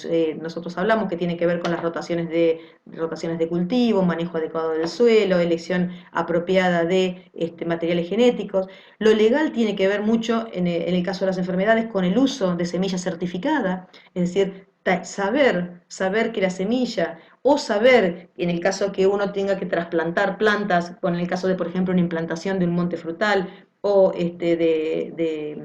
nosotros hablamos, que tiene que ver con las rotaciones de cultivo, manejo adecuado del suelo, elección apropiada de materiales genéticos. Lo legal tiene que ver mucho, en el caso de las enfermedades, con el uso de semilla certificada, es decir, saber que la semilla, o saber, en el caso que uno tenga que trasplantar plantas, con el caso de, por ejemplo, una implantación de un monte frutal o de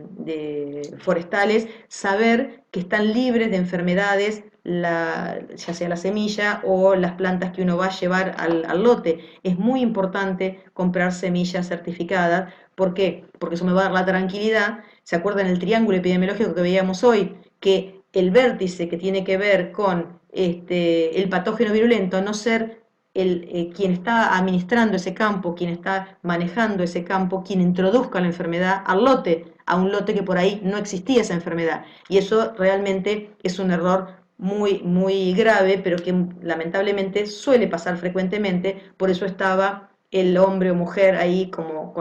forestales, saber que están libres de enfermedades, ya sea la semilla o las plantas que uno va a llevar al lote. Es muy importante comprar semillas certificadas. ¿Por qué? Porque eso me va a dar la tranquilidad. ¿Se acuerdan el triángulo epidemiológico que veíamos hoy? Que el vértice que tiene que ver con el patógeno virulento, no ser quien está administrando ese campo, quien está manejando ese campo, quien introduzca la enfermedad al lote, a un lote que por ahí no existía esa enfermedad. Y eso realmente es un error muy, muy grave, pero que lamentablemente suele pasar frecuentemente, por eso estaba el hombre o mujer ahí como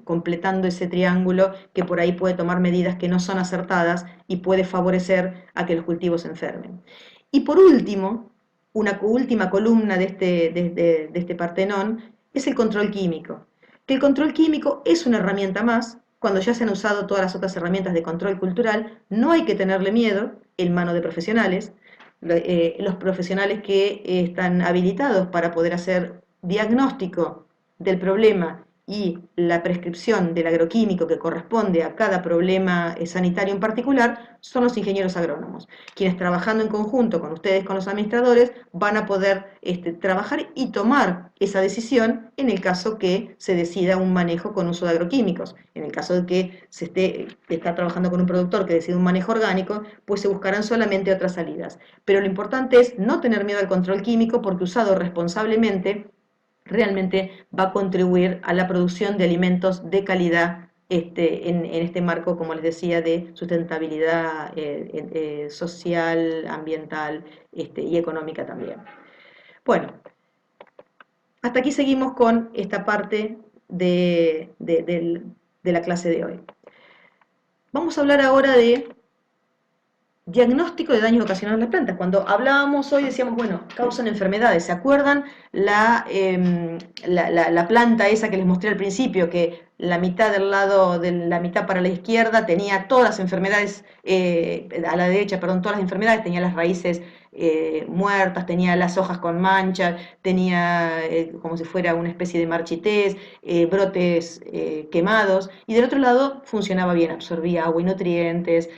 completando ese triángulo que por ahí puede tomar medidas que no son acertadas y puede favorecer a que los cultivos se enfermen. Y por último, una última columna de este Partenón es el control químico. Que el control químico es una herramienta más. Cuando ya se han usado todas las otras herramientas de control cultural, no hay que tenerle miedo en manos de profesionales. Los profesionales que están habilitados para poder hacer diagnóstico del problema y la prescripción del agroquímico que corresponde a cada problema sanitario en particular son los ingenieros agrónomos, quienes trabajando en conjunto con ustedes, con los administradores, van a poder trabajar y tomar esa decisión en el caso que se decida un manejo con uso de agroquímicos. En el caso de que está trabajando con un productor que decide un manejo orgánico, pues se buscarán solamente otras salidas. Pero lo importante es no tener miedo al control químico porque usado responsablemente realmente va a contribuir a la producción de alimentos de calidad en este marco, como les decía, de sustentabilidad social, ambiental y económica también. Bueno, hasta aquí seguimos con esta parte de la clase de hoy. Vamos a hablar ahora de diagnóstico de daños ocasionados en las plantas. Cuando hablábamos hoy decíamos, bueno, causan enfermedades. ¿Se acuerdan la planta esa que les mostré al principio, que la mitad del lado, de la mitad para la izquierda tenía todas las enfermedades, a la derecha, perdón, todas las enfermedades, tenía las raíces muertas, tenía las hojas con manchas, tenía como si fuera una especie de marchitez, brotes quemados, y del otro lado funcionaba bien, absorbía agua y nutrientes,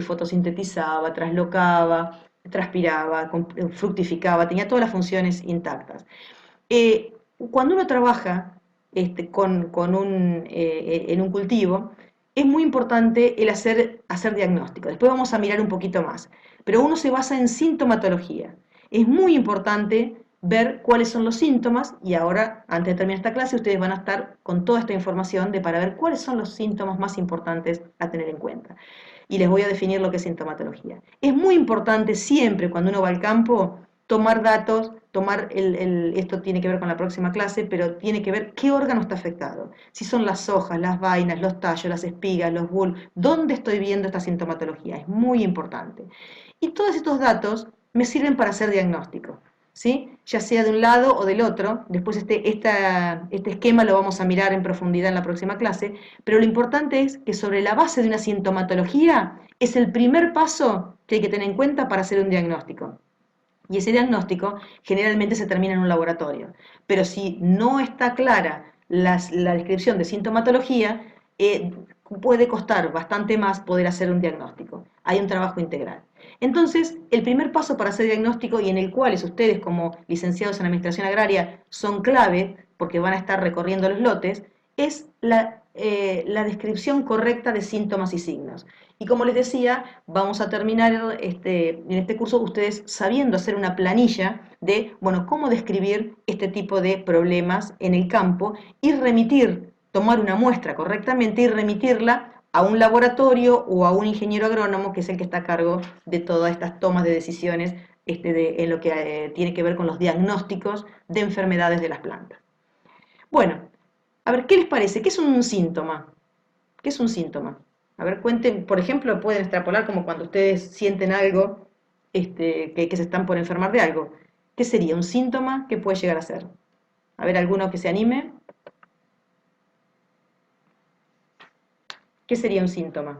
fotosintetizaba, traslocaba, transpiraba, fructificaba, tenía todas las funciones intactas. Cuando uno trabaja en un cultivo, es muy importante el hacer diagnóstico. Después vamos a mirar un poquito más. Pero uno se basa en sintomatología. Es muy importante ver cuáles son los síntomas y ahora, antes de terminar esta clase, ustedes van a estar con toda esta información para ver cuáles son los síntomas más importantes a tener en cuenta. Y les voy a definir lo que es sintomatología. Es muy importante siempre cuando uno va al campo tomar datos, esto tiene que ver con la próxima clase, pero tiene que ver qué órgano está afectado. Si son las hojas, las vainas, los tallos, las espigas, los bulbos, ¿dónde estoy viendo esta sintomatología? Es muy importante. Y todos estos datos me sirven para hacer diagnóstico, ¿sí? Ya sea de un lado o del otro. Después este esquema lo vamos a mirar en profundidad en la próxima clase, pero lo importante es que sobre la base de una sintomatología es el primer paso que hay que tener en cuenta para hacer un diagnóstico. Y ese diagnóstico generalmente se termina en un laboratorio. Pero si no está clara la descripción de sintomatología, puede costar bastante más poder hacer un diagnóstico. Hay un trabajo integral. Entonces, el primer paso para hacer diagnóstico, y en el cual ustedes como licenciados en Administración Agraria son clave, porque van a estar recorriendo los lotes, es la descripción correcta de síntomas y signos. Y como les decía, vamos a terminar en este curso ustedes sabiendo hacer una planilla de, bueno, cómo describir este tipo de problemas en el campo y tomar una muestra correctamente y remitirla a un laboratorio o a un ingeniero agrónomo que es el que está a cargo de todas estas tomas de decisiones en lo que tiene que ver con los diagnósticos de enfermedades de las plantas. Bueno, a ver, ¿qué les parece? ¿Qué es un síntoma? ¿Qué es un síntoma? A ver, cuenten, por ejemplo, pueden extrapolar como cuando ustedes sienten algo, que se están por enfermar de algo. ¿Qué sería un síntoma? ¿Qué puede llegar a ser? A ver, alguno que se anime. ¿Qué sería un síntoma?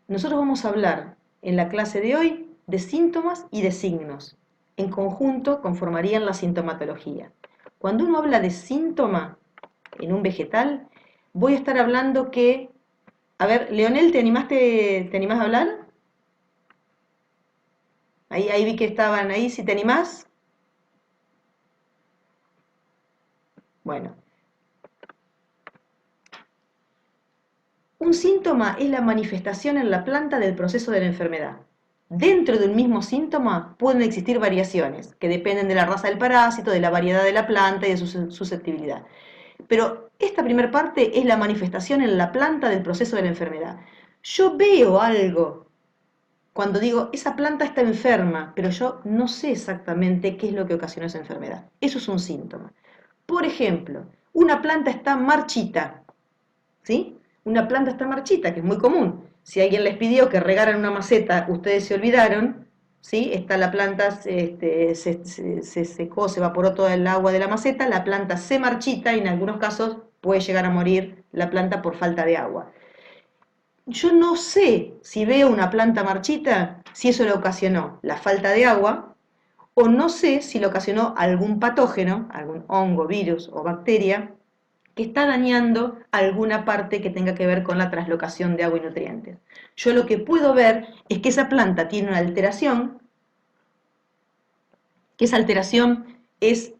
Nosotros vamos a hablar en la clase de hoy de síntomas y de signos. En conjunto conformarían la sintomatología. Cuando uno habla de síntoma en un vegetal, voy a estar hablando que... A ver, Leonel, ¿te animás a hablar? Ahí vi que estaban ahí, si te animás. Bueno. Un síntoma es la manifestación en la planta del proceso de la enfermedad. Dentro de un mismo síntoma pueden existir variaciones que dependen de la raza del parásito, de la variedad de la planta y de su susceptibilidad. Pero esta primera parte es la manifestación en la planta del proceso de la enfermedad. Yo veo algo cuando digo, esa planta está enferma, pero yo no sé exactamente qué es lo que ocasionó esa enfermedad. Eso es un síntoma. Por ejemplo, una planta está marchita, ¿sí? Una planta está marchita, que es muy común. Si alguien les pidió que regaran una maceta, ustedes se olvidaron, ¿sí? La planta se secó, se evaporó toda el agua de la maceta, la planta se marchita y en algunos casos puede llegar a morir la planta por falta de agua. Yo no sé si veo una planta marchita, si eso le ocasionó la falta de agua, o no sé si le ocasionó algún patógeno, algún hongo, virus o bacteria, que está dañando alguna parte que tenga que ver con la translocación de agua y nutrientes. Yo lo que puedo ver es que esa planta tiene una alteración, que esa alteración es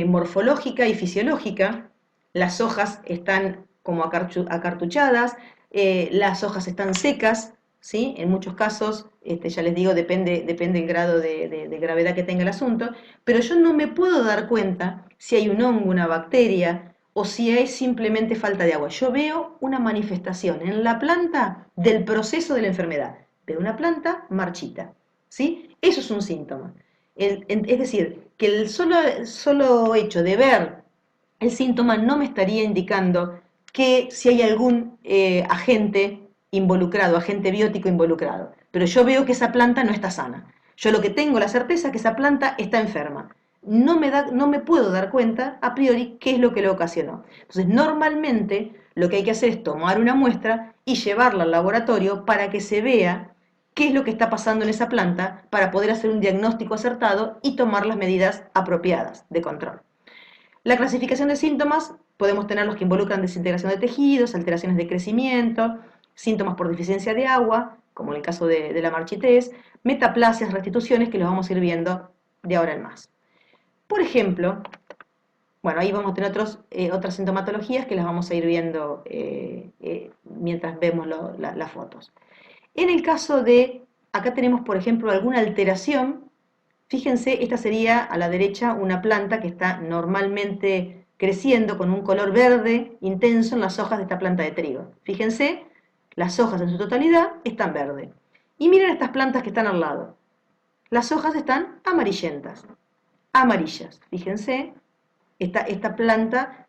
morfológica y fisiológica, las hojas están como acartuchadas, las hojas están secas, ¿sí? En muchos casos, ya les digo, depende del grado de gravedad que tenga el asunto, pero yo no me puedo dar cuenta si hay un hongo, una bacteria, o si es simplemente falta de agua. Yo veo una manifestación en la planta del proceso de la enfermedad, de una planta marchita, ¿sí? Eso es un síntoma. Es decir, que el solo hecho de ver el síntoma no me estaría indicando que si hay algún agente involucrado, agente biótico involucrado. Pero yo veo que esa planta no está sana. Yo lo que tengo la certeza es que esa planta está enferma. No me puedo dar cuenta a priori qué es lo que lo ocasionó. Entonces, normalmente lo que hay que hacer es tomar una muestra y llevarla al laboratorio para que se vea qué es lo que está pasando en esa planta para poder hacer un diagnóstico acertado y tomar las medidas apropiadas de control. La clasificación de síntomas, podemos tener los que involucran desintegración de tejidos, alteraciones de crecimiento, síntomas por deficiencia de agua, como en el caso de la marchitez, metaplasias, restituciones, que los vamos a ir viendo de ahora en más. Por ejemplo, bueno, ahí vamos a tener otras sintomatologías que las vamos a ir viendo mientras vemos las fotos. En el caso de, acá tenemos por ejemplo alguna alteración, fíjense, esta sería a la derecha una planta que está normalmente creciendo con un color verde intenso en las hojas de esta planta de trigo. Fíjense, las hojas en su totalidad están verdes. Y miren estas plantas que están al lado. Las hojas están amarillentas, amarillas. Fíjense, esta planta,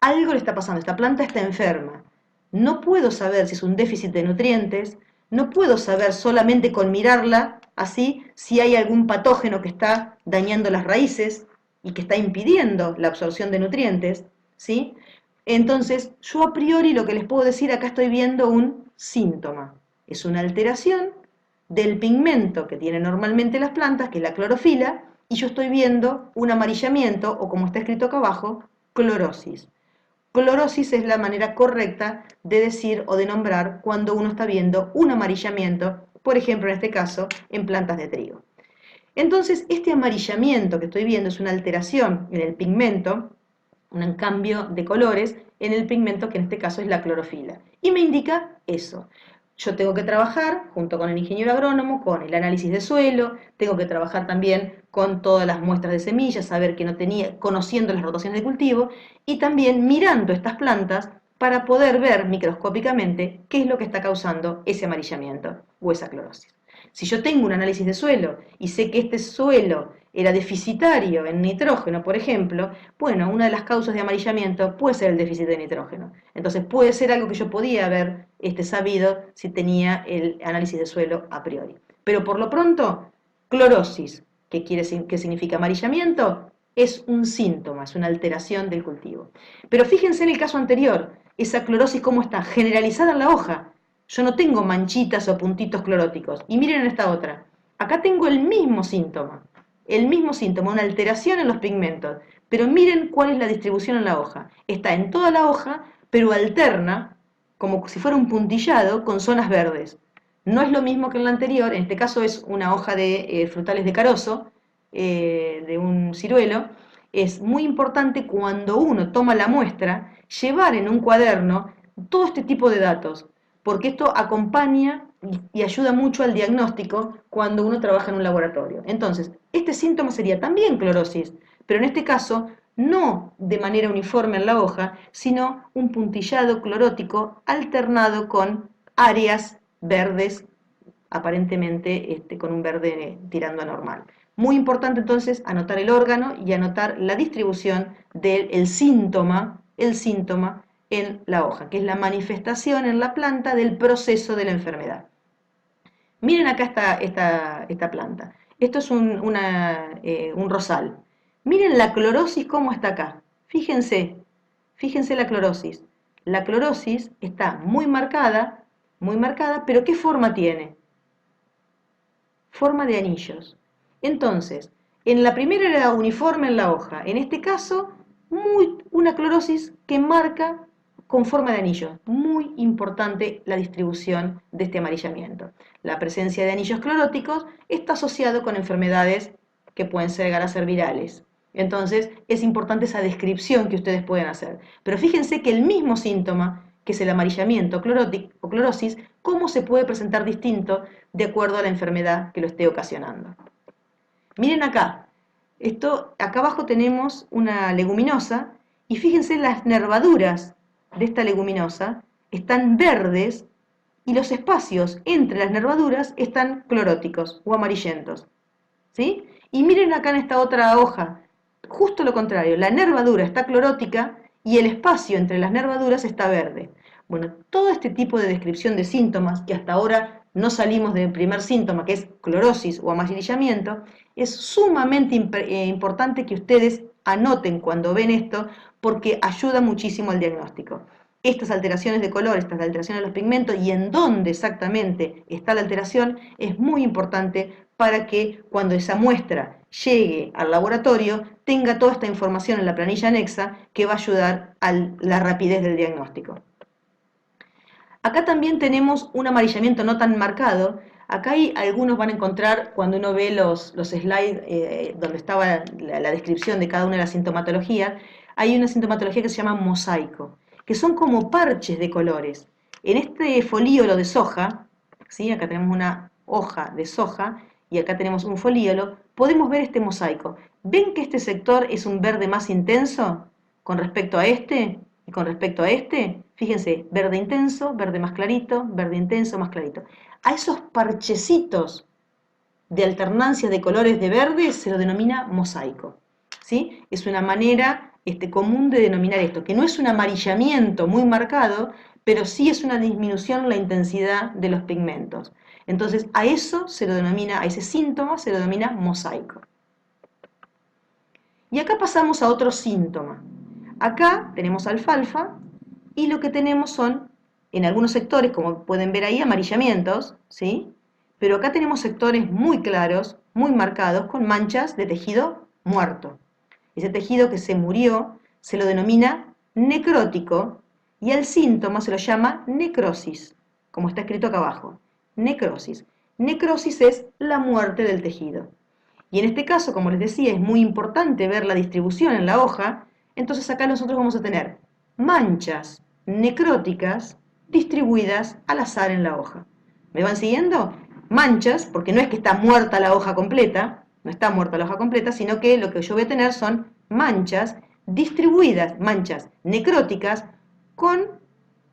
algo le está pasando, esta planta está enferma. No puedo saber si es un déficit de nutrientes, no puedo saber solamente con mirarla así si hay algún patógeno que está dañando las raíces y que está impidiendo la absorción de nutrientes, ¿sí? Entonces, yo a priori lo que les puedo decir, acá estoy viendo un síntoma. Es una alteración del pigmento que tienen normalmente las plantas, que es la clorofila, y yo estoy viendo un amarillamiento, o como está escrito acá abajo, clorosis. Clorosis es la manera correcta de decir o de nombrar cuando uno está viendo un amarillamiento, por ejemplo en este caso, en plantas de trigo. Entonces, este amarillamiento que estoy viendo es una alteración en el pigmento, un cambio de colores en el pigmento que en este caso es la clorofila. Y me indica eso. Yo tengo que trabajar junto con el ingeniero agrónomo con el análisis de suelo, tengo que trabajar también con todas las muestras de semillas, saber que no tenía, conociendo las rotaciones de cultivo y también mirando estas plantas para poder ver microscópicamente qué es lo que está causando ese amarillamiento o esa clorosis. Si yo tengo un análisis de suelo y sé que este suelo era deficitario en nitrógeno, por ejemplo, bueno, una de las causas de amarillamiento puede ser el déficit de nitrógeno. Entonces puede ser algo que yo podía haber sabido si tenía el análisis de suelo a priori. Pero por lo pronto, clorosis, que significa amarillamiento, es un síntoma, es una alteración del cultivo. Pero fíjense en el caso anterior, esa clorosis cómo está generalizada en la hoja. Yo no tengo manchitas o puntitos cloróticos. Y miren en esta otra. Acá tengo el mismo síntoma, una alteración en los pigmentos. Pero miren cuál es la distribución en la hoja. Está en toda la hoja, pero alterna, como si fuera un puntillado, con zonas verdes. No es lo mismo que en la anterior, en este caso es una hoja de frutales de carozo, de un ciruelo. Es muy importante cuando uno toma la muestra, llevar en un cuaderno todo este tipo de datos, porque esto acompaña y ayuda mucho al diagnóstico cuando uno trabaja en un laboratorio. Entonces, este síntoma sería también clorosis, pero en este caso no de manera uniforme en la hoja, sino un puntillado clorótico alternado con áreas verdes, aparentemente con un verde tirando a normal. Muy importante entonces anotar el órgano y anotar la distribución del síntoma, el síntoma en la hoja, que es la manifestación en la planta del proceso de la enfermedad. Miren acá esta planta. Esto es un rosal. Miren la clorosis cómo está acá. Fíjense la clorosis. La clorosis está muy marcada, pero ¿qué forma tiene? Forma de anillos. Entonces, en la primera era uniforme en la hoja. En este caso, una clorosis que marca con forma de anillo. Muy importante la distribución de este amarillamiento. La presencia de anillos cloróticos está asociado con enfermedades que pueden llegar a ser virales. Entonces, es importante esa descripción que ustedes pueden hacer. Pero fíjense que el mismo síntoma, que es el amarillamiento o clorosis, cómo se puede presentar distinto de acuerdo a la enfermedad que lo esté ocasionando. Miren acá, acá abajo tenemos una leguminosa y fíjense las nervaduras de esta leguminosa están verdes y los espacios entre las nervaduras están cloróticos o amarillentos. ¿Sí? Y miren acá en esta otra hoja, justo lo contrario, la nervadura está clorótica y el espacio entre las nervaduras está verde. Bueno, todo este tipo de descripción de síntomas, que hasta ahora no salimos del primer síntoma, que es clorosis o amarillamiento, es sumamente importante que ustedes anoten cuando ven esto, porque ayuda muchísimo al diagnóstico. Estas alteraciones de color, estas alteraciones de los pigmentos y en dónde exactamente está la alteración es muy importante para que cuando esa muestra llegue al laboratorio tenga toda esta información en la planilla anexa que va a ayudar a la rapidez del diagnóstico. Acá también tenemos un amarillamiento no tan marcado. Acá algunos van a encontrar, cuando uno ve los slides donde estaba la descripción de cada una de las sintomatologías, hay una sintomatología que se llama mosaico, que son como parches de colores. En este folíolo de soja, ¿sí? Acá tenemos una hoja de soja y acá tenemos un folíolo, podemos ver este mosaico. ¿Ven que este sector es un verde más intenso con respecto a este? Y con respecto a este, fíjense, verde intenso, verde más clarito, verde intenso, más clarito. A esos parchecitos de alternancia de colores de verde se lo denomina mosaico. ¿Sí? Es una manera común de denominar esto, que no es un amarillamiento muy marcado, pero sí es una disminución en la intensidad de los pigmentos. Entonces, a eso se lo denomina, a ese síntoma se lo denomina mosaico. Y acá pasamos a otro síntoma. Acá tenemos alfalfa y lo que tenemos son, en algunos sectores, como pueden ver ahí, amarillamientos, ¿sí? Pero acá tenemos sectores muy claros muy marcados con manchas de tejido muerto. Ese tejido que se murió se lo denomina necrótico y al síntoma se lo llama necrosis, como está escrito acá abajo. Necrosis. Necrosis es la muerte del tejido. Y en este caso, como les decía, es muy importante ver la distribución en la hoja, entonces acá nosotros vamos a tener manchas necróticas distribuidas al azar en la hoja. ¿Me van siguiendo? Manchas, porque no es que está muerta la hoja completa, no está muerta la hoja completa, sino que lo que yo voy a tener son manchas distribuidas, manchas necróticas con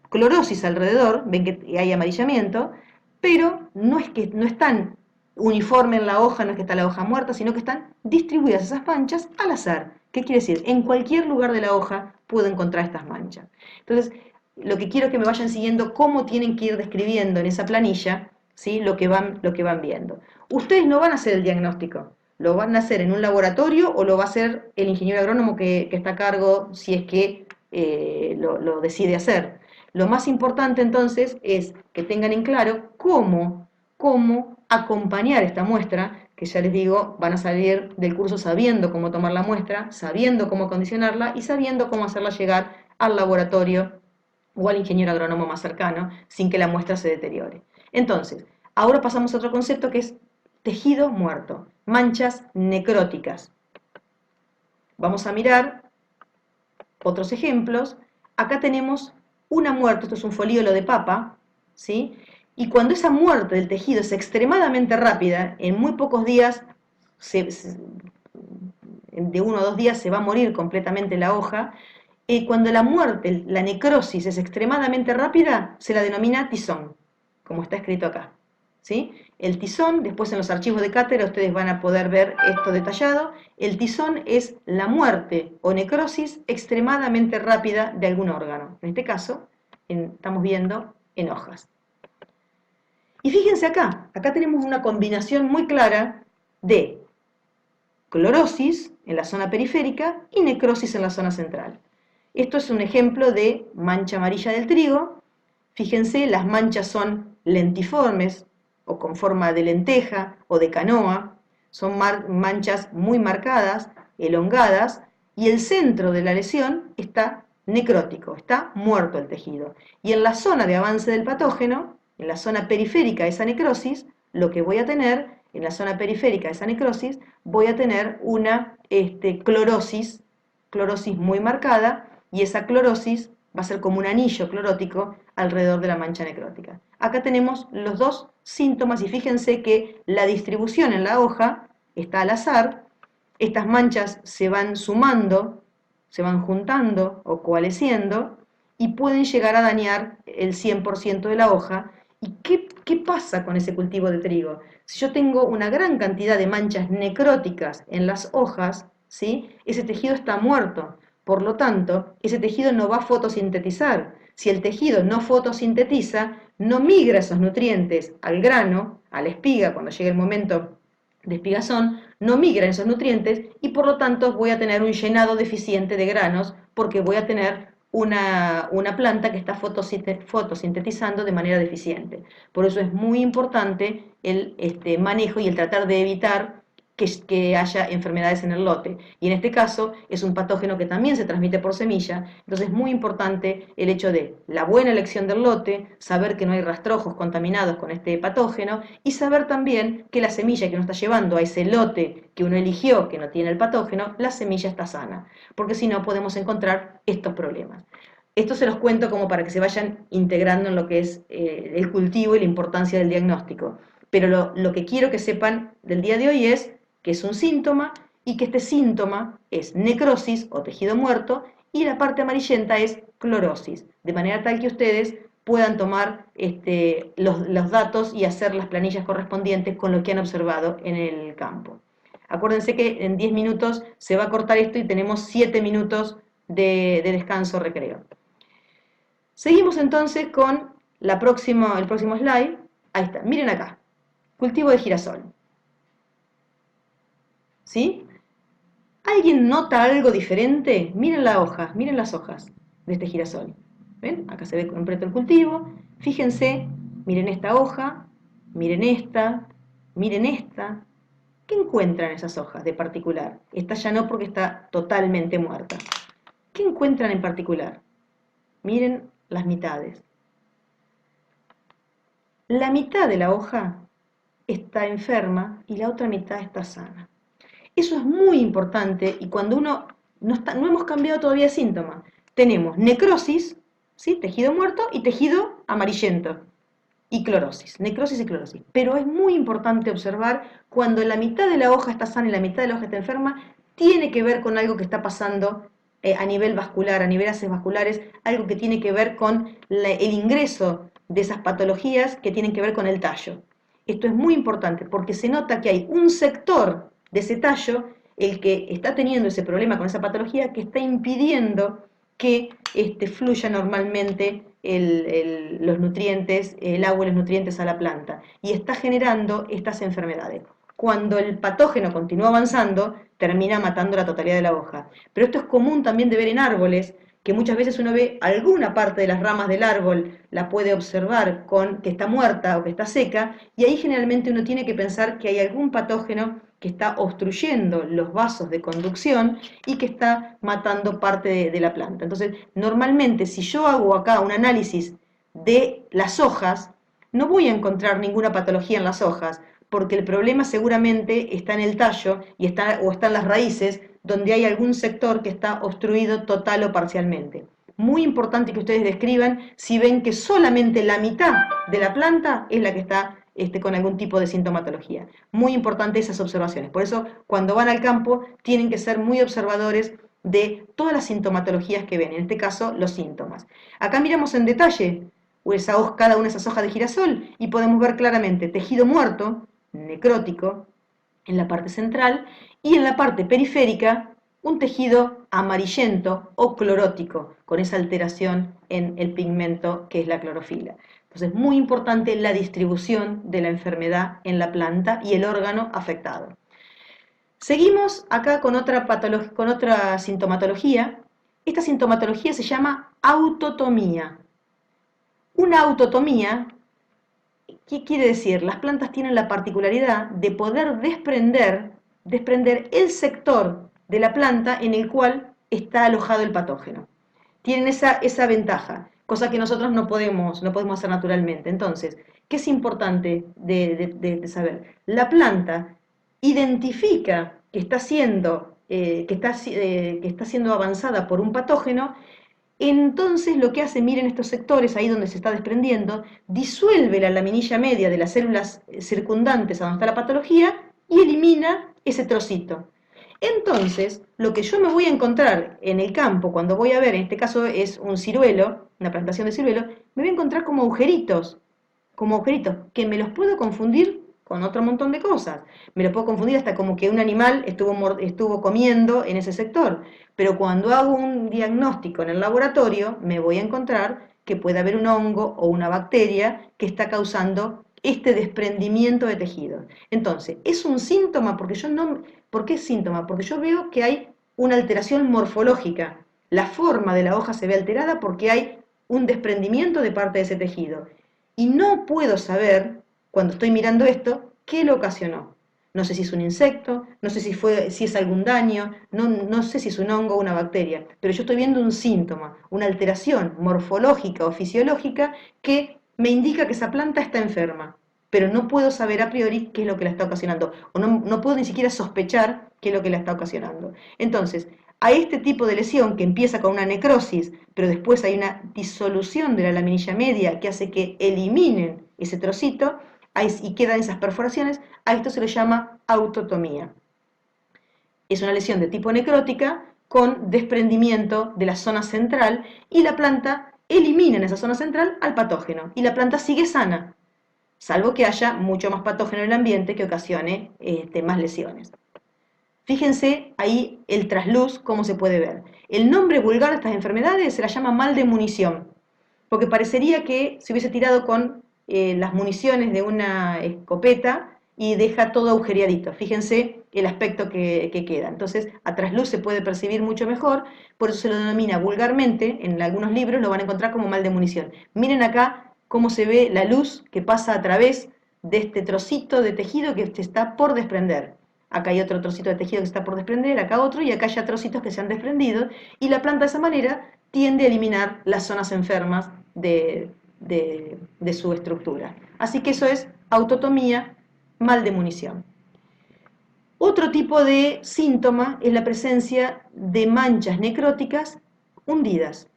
clorosis alrededor, ven que hay amarillamiento, pero no es que no están uniforme en la hoja, no es que está la hoja muerta, sino que están distribuidas esas manchas al azar. ¿Qué quiere decir? En cualquier lugar de la hoja puedo encontrar estas manchas. Entonces, lo que quiero es que me vayan siguiendo cómo tienen que ir describiendo en esa planilla, ¿sí? lo que van viendo. Ustedes no van a hacer el diagnóstico, lo van a hacer en un laboratorio o lo va a hacer el ingeniero agrónomo que está a cargo si es que lo decide hacer. Lo más importante entonces es que tengan en claro cómo acompañar esta muestra, que ya les digo, van a salir del curso sabiendo cómo tomar la muestra, sabiendo cómo condicionarla y sabiendo cómo hacerla llegar al laboratorio o al ingeniero agrónomo más cercano sin que la muestra se deteriore. Entonces, ahora pasamos a otro concepto que es tejido muerto, manchas necróticas. Vamos a mirar otros ejemplos. Acá tenemos una muerte, esto es un folíolo de papa, ¿sí? Y cuando esa muerte del tejido es extremadamente rápida, en muy pocos días, de 1 a 2 días se va a morir completamente la hoja, cuando la muerte, la necrosis es extremadamente rápida, se la denomina tizón, como está escrito acá. ¿Sí? El tizón, después en los archivos de cátedra ustedes van a poder ver esto detallado, el tizón es la muerte o necrosis extremadamente rápida de algún órgano. En este caso, estamos viendo en hojas. Y fíjense acá, acá tenemos una combinación muy clara de clorosis en la zona periférica y necrosis en la zona central. Esto es un ejemplo de mancha amarilla del trigo. Fíjense, las manchas son lentiformes o con forma de lenteja o de canoa. Son manchas muy marcadas, elongadas, y el centro de la lesión está necrótico, está muerto el tejido. Y en la zona de avance del patógeno, en la zona periférica de esa necrosis, lo que voy a tener, en la zona periférica de esa necrosis, voy a tener una clorosis muy marcada, y esa clorosis va a ser como un anillo clorótico alrededor de la mancha necrótica. Acá tenemos los dos síntomas y fíjense que la distribución en la hoja está al azar, estas manchas se van sumando, se van juntando o coalesciendo y pueden llegar a dañar el 100% de la hoja. ¿Y qué pasa con ese cultivo de trigo? Si yo tengo una gran cantidad de manchas necróticas en las hojas, ¿sí? Ese tejido está muerto. Por lo tanto, ese tejido no va a fotosintetizar. Si el tejido no fotosintetiza, no migra esos nutrientes al grano, a la espiga, cuando llegue el momento de espigazón, no migran esos nutrientes y por lo tanto voy a tener un llenado deficiente de granos porque voy a tener una planta que está fotosintetizando de manera deficiente. Por eso es muy importante el manejo y el tratar de evitar que haya enfermedades en el lote. Y en este caso es un patógeno que también se transmite por semilla, entonces es muy importante el hecho de la buena elección del lote, saber que no hay rastrojos contaminados con este patógeno y saber también que la semilla que uno está llevando a ese lote que uno eligió, que no tiene el patógeno, la semilla está sana, porque si no podemos encontrar estos problemas. Esto se los cuento como para que se vayan integrando en lo que es el cultivo y la importancia del diagnóstico. Pero lo que quiero que sepan del día de hoy es que es un síntoma y que este síntoma es necrosis o tejido muerto y la parte amarillenta es clorosis, de manera tal que ustedes puedan tomar los datos y hacer las planillas correspondientes con lo que han observado en el campo. Acuérdense que en 10 minutos se va a cortar esto y tenemos 7 minutos de descanso recreo. Seguimos entonces con el próximo slide. Ahí está, miren acá, cultivo de girasol. ¿Sí? ¿Alguien nota algo diferente? Miren la hoja, miren las hojas de este girasol. ¿Ven? Acá se ve completo el cultivo. Fíjense, miren esta hoja, miren esta, miren esta. ¿Qué encuentran esas hojas de particular? Esta ya no porque está totalmente muerta. ¿Qué encuentran en particular? Miren las mitades. La mitad de la hoja está enferma y la otra mitad está sana. Eso es muy importante y cuando uno no hemos cambiado todavía síntomas. Tenemos necrosis, ¿sí? Tejido muerto y tejido amarillento y clorosis, necrosis y clorosis. Pero es muy importante observar cuando la mitad de la hoja está sana y la mitad de la hoja está enferma, tiene que ver con algo que está pasando a nivel vascular, a nivel haces vasculares, algo que tiene que ver con el ingreso de esas patologías que tienen que ver con el tallo. Esto es muy importante porque se nota que hay un sector de ese tallo, el que está teniendo ese problema con esa patología, que está impidiendo que fluya normalmente los nutrientes, el agua y los nutrientes a la planta, y está generando estas enfermedades. Cuando el patógeno continúa avanzando, termina matando la totalidad de la hoja. Pero esto es común también de ver en árboles, que muchas veces uno ve alguna parte de las ramas del árbol, la puede observar con que está muerta o que está seca, y ahí generalmente uno tiene que pensar que hay algún patógeno que está obstruyendo los vasos de conducción y que está matando parte de la planta. Entonces, normalmente si yo hago acá un análisis de las hojas, no voy a encontrar ninguna patología en las hojas, porque el problema seguramente está en el tallo o está en las raíces, donde hay algún sector que está obstruido total o parcialmente. Muy importante que ustedes describan si ven que solamente la mitad de la planta es la que está con algún tipo de sintomatología. Muy importante esas observaciones. Por eso, cuando van al campo, tienen que ser muy observadores de todas las sintomatologías que ven, en este caso, los síntomas. Acá miramos en detalle cada una de esas hojas de girasol y podemos ver claramente tejido muerto, necrótico, en la parte central, y en la parte periférica un tejido amarillento o clorótico, con esa alteración en el pigmento que es la clorofila. Entonces, muy importante la distribución de la enfermedad en la planta y el órgano afectado. Seguimos acá con otra sintomatología. Esta sintomatología se llama autotomía. Una autotomía, ¿qué quiere decir? Las plantas tienen la particularidad de poder desprender el sector de la planta en el cual está alojado el patógeno. Tienen esa ventaja, cosa que nosotros no podemos hacer naturalmente. Entonces, ¿qué es importante de saber? La planta identifica que está siendo avanzada por un patógeno. Entonces lo que hace, miren estos sectores, ahí donde se está desprendiendo, disuelve la laminilla media de las células circundantes a donde está la patología y elimina ese trocito. Entonces, lo que yo me voy a encontrar en el campo cuando voy a ver, en este caso es un ciruelo, una plantación de ciruelo, me voy a encontrar como agujeritos, que me los puedo confundir con otro montón de cosas. Me lo puedo confundir hasta como que un animal estuvo comiendo en ese sector. Pero cuando hago un diagnóstico en el laboratorio, me voy a encontrar que puede haber un hongo o una bacteria que está causando este desprendimiento de tejidos. Entonces, es un síntoma porque ¿por qué es síntoma? Porque yo veo que hay una alteración morfológica. La forma de la hoja se ve alterada porque hay un desprendimiento de parte de ese tejido. Y no puedo saber, cuando estoy mirando esto, qué lo ocasionó. No sé si es un insecto, no sé si es algún daño, no sé si es un hongo o una bacteria, pero yo estoy viendo un síntoma, una alteración morfológica o fisiológica que me indica que esa planta está enferma, pero no puedo saber a priori qué es lo que la está ocasionando, o no puedo ni siquiera sospechar qué es lo que la está ocasionando. Entonces, a este tipo de lesión que empieza con una necrosis, pero después hay una disolución de la laminilla media que hace que eliminen ese trocito y quedan esas perforaciones, a esto se le llama autotomía. Es una lesión de tipo necrótica con desprendimiento de la zona central y la planta elimina en esa zona central al patógeno y la planta sigue sana, salvo que haya mucho más patógeno en el ambiente que ocasione más lesiones. Fíjense ahí el trasluz, cómo se puede ver. El nombre vulgar de estas enfermedades se las llama mal de munición, porque parecería que se hubiese tirado con las municiones de una escopeta y deja todo agujereadito. Fíjense el aspecto que queda. Entonces, a trasluz se puede percibir mucho mejor, por eso se lo denomina vulgarmente, en algunos libros lo van a encontrar como mal de munición. Miren acá cómo se ve la luz que pasa a través de este trocito de tejido que se está por desprender. acá hay otro trocito de tejido que está por desprender, acá otro, y acá ya trocitos que se han desprendido, y la planta de esa manera tiende a eliminar las zonas enfermas de su estructura. Así que eso es autotomía, mal de munición. Otro tipo de síntoma es la presencia de manchas necróticas hundidas.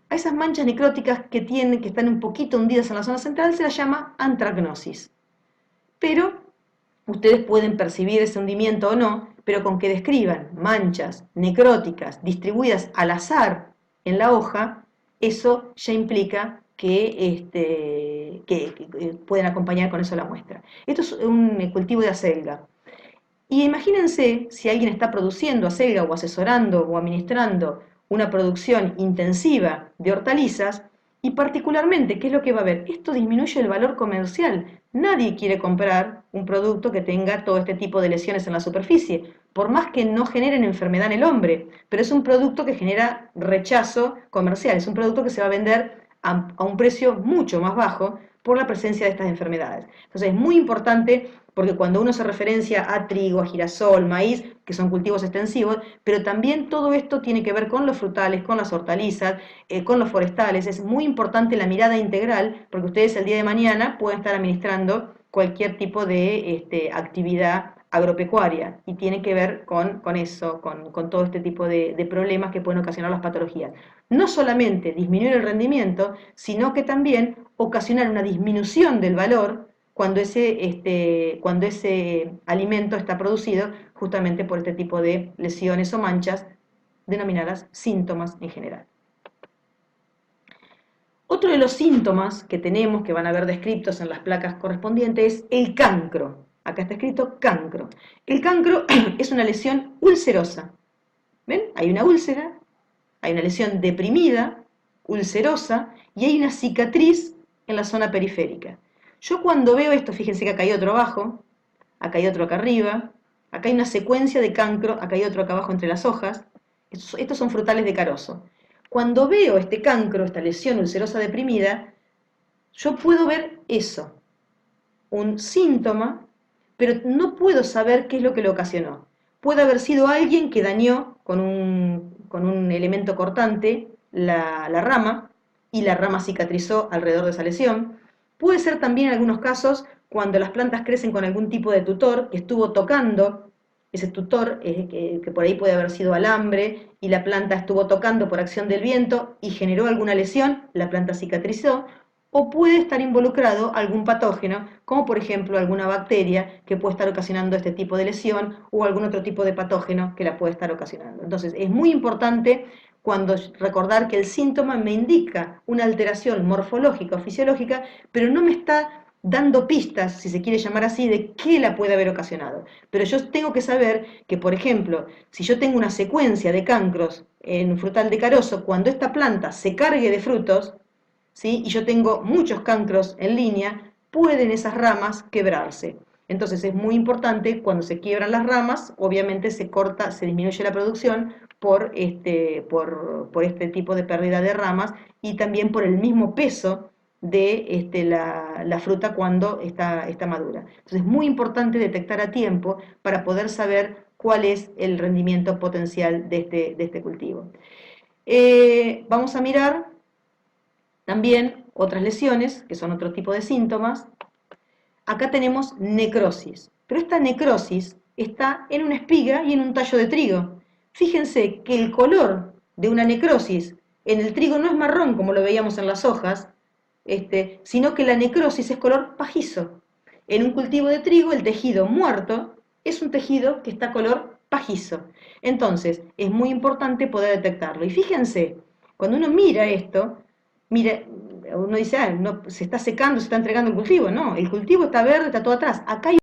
A esas manchas necróticas que están un poquito hundidas en la zona central se las llama antracnosis. Pero ustedes pueden percibir ese hundimiento o no, pero con que describan manchas necróticas distribuidas al azar en la hoja, eso ya implica que pueden acompañar con eso la muestra. Esto es un cultivo de acelga. Y imagínense si alguien está produciendo acelga o asesorando o administrando una producción intensiva de hortalizas, y particularmente, ¿qué es lo que va a haber? Esto disminuye el valor comercial. Nadie quiere comprar un producto que tenga todo este tipo de lesiones en la superficie, por más que no generen enfermedad en el hombre, pero es un producto que genera rechazo comercial, es un producto que se va a vender a un precio mucho más bajo por la presencia de estas enfermedades. Entonces es muy importante porque cuando uno se referencia a trigo, a girasol, maíz, que son cultivos extensivos, pero también todo esto tiene que ver con los frutales, con las hortalizas, con los forestales. Es muy importante la mirada integral, porque ustedes el día de mañana pueden estar administrando cualquier tipo de actividad agropecuaria y tiene que ver con eso, con todo este tipo de problemas que pueden ocasionar las patologías. No solamente disminuir el rendimiento, sino que también ocasionar una disminución del valor cuando ese alimento está producido justamente por este tipo de lesiones o manchas denominadas síntomas en general. Otro de los síntomas que tenemos, que van a ver descritos en las placas correspondientes, es el cancro. Acá está escrito cancro. El cancro es una lesión ulcerosa. ¿Ven? Hay una úlcera, hay una lesión deprimida, ulcerosa, y hay una cicatriz en la zona periférica. Yo cuando veo esto, fíjense que acá hay otro abajo, acá hay otro acá arriba, acá hay una secuencia de cancro, acá hay otro acá abajo entre las hojas. Estos son frutales de carozo. Cuando veo este cancro, esta lesión ulcerosa deprimida, yo puedo ver eso, un síntoma, pero no puedo saber qué es lo que lo ocasionó. Puede haber sido alguien que dañó con un elemento cortante la rama y la rama cicatrizó alrededor de esa lesión. Puede ser también en algunos casos cuando las plantas crecen con algún tipo de tutor que estuvo tocando, ese tutor que por ahí puede haber sido alambre y la planta estuvo tocando por acción del viento y generó alguna lesión, la planta cicatrizó, o puede estar involucrado algún patógeno, como por ejemplo alguna bacteria que puede estar ocasionando este tipo de lesión o algún otro tipo de patógeno que la puede estar ocasionando. Entonces es muy importante cuando recordar que el síntoma me indica una alteración morfológica o fisiológica, pero no me está dando pistas, si se quiere llamar así, de qué la puede haber ocasionado. Pero yo tengo que saber que, por ejemplo, si yo tengo una secuencia de cancros en un frutal de carozo, cuando esta planta se cargue de frutos, ¿sí? Y yo tengo muchos cancros en línea, pueden esas ramas quebrarse. Entonces es muy importante, cuando se quiebran las ramas, obviamente se corta, se disminuye la producción por este tipo de pérdida de ramas y también por el mismo peso de la fruta cuando está madura. Entonces es muy importante detectar a tiempo para poder saber cuál es el rendimiento potencial de este cultivo. Vamos a mirar también otras lesiones, que son otro tipo de síntomas. Acá tenemos necrosis, pero esta necrosis está en una espiga y en un tallo de trigo. Fíjense que el color de una necrosis en el trigo no es marrón como lo veíamos en las hojas, sino que la necrosis es color pajizo. En un cultivo de trigo el tejido muerto es un tejido que está color pajizo. Entonces es muy importante poder detectarlo. Y fíjense, cuando uno mira esto, mira, uno dice, no, se está secando, se está entregando el cultivo. No, el cultivo está verde, está todo atrás. Acá hay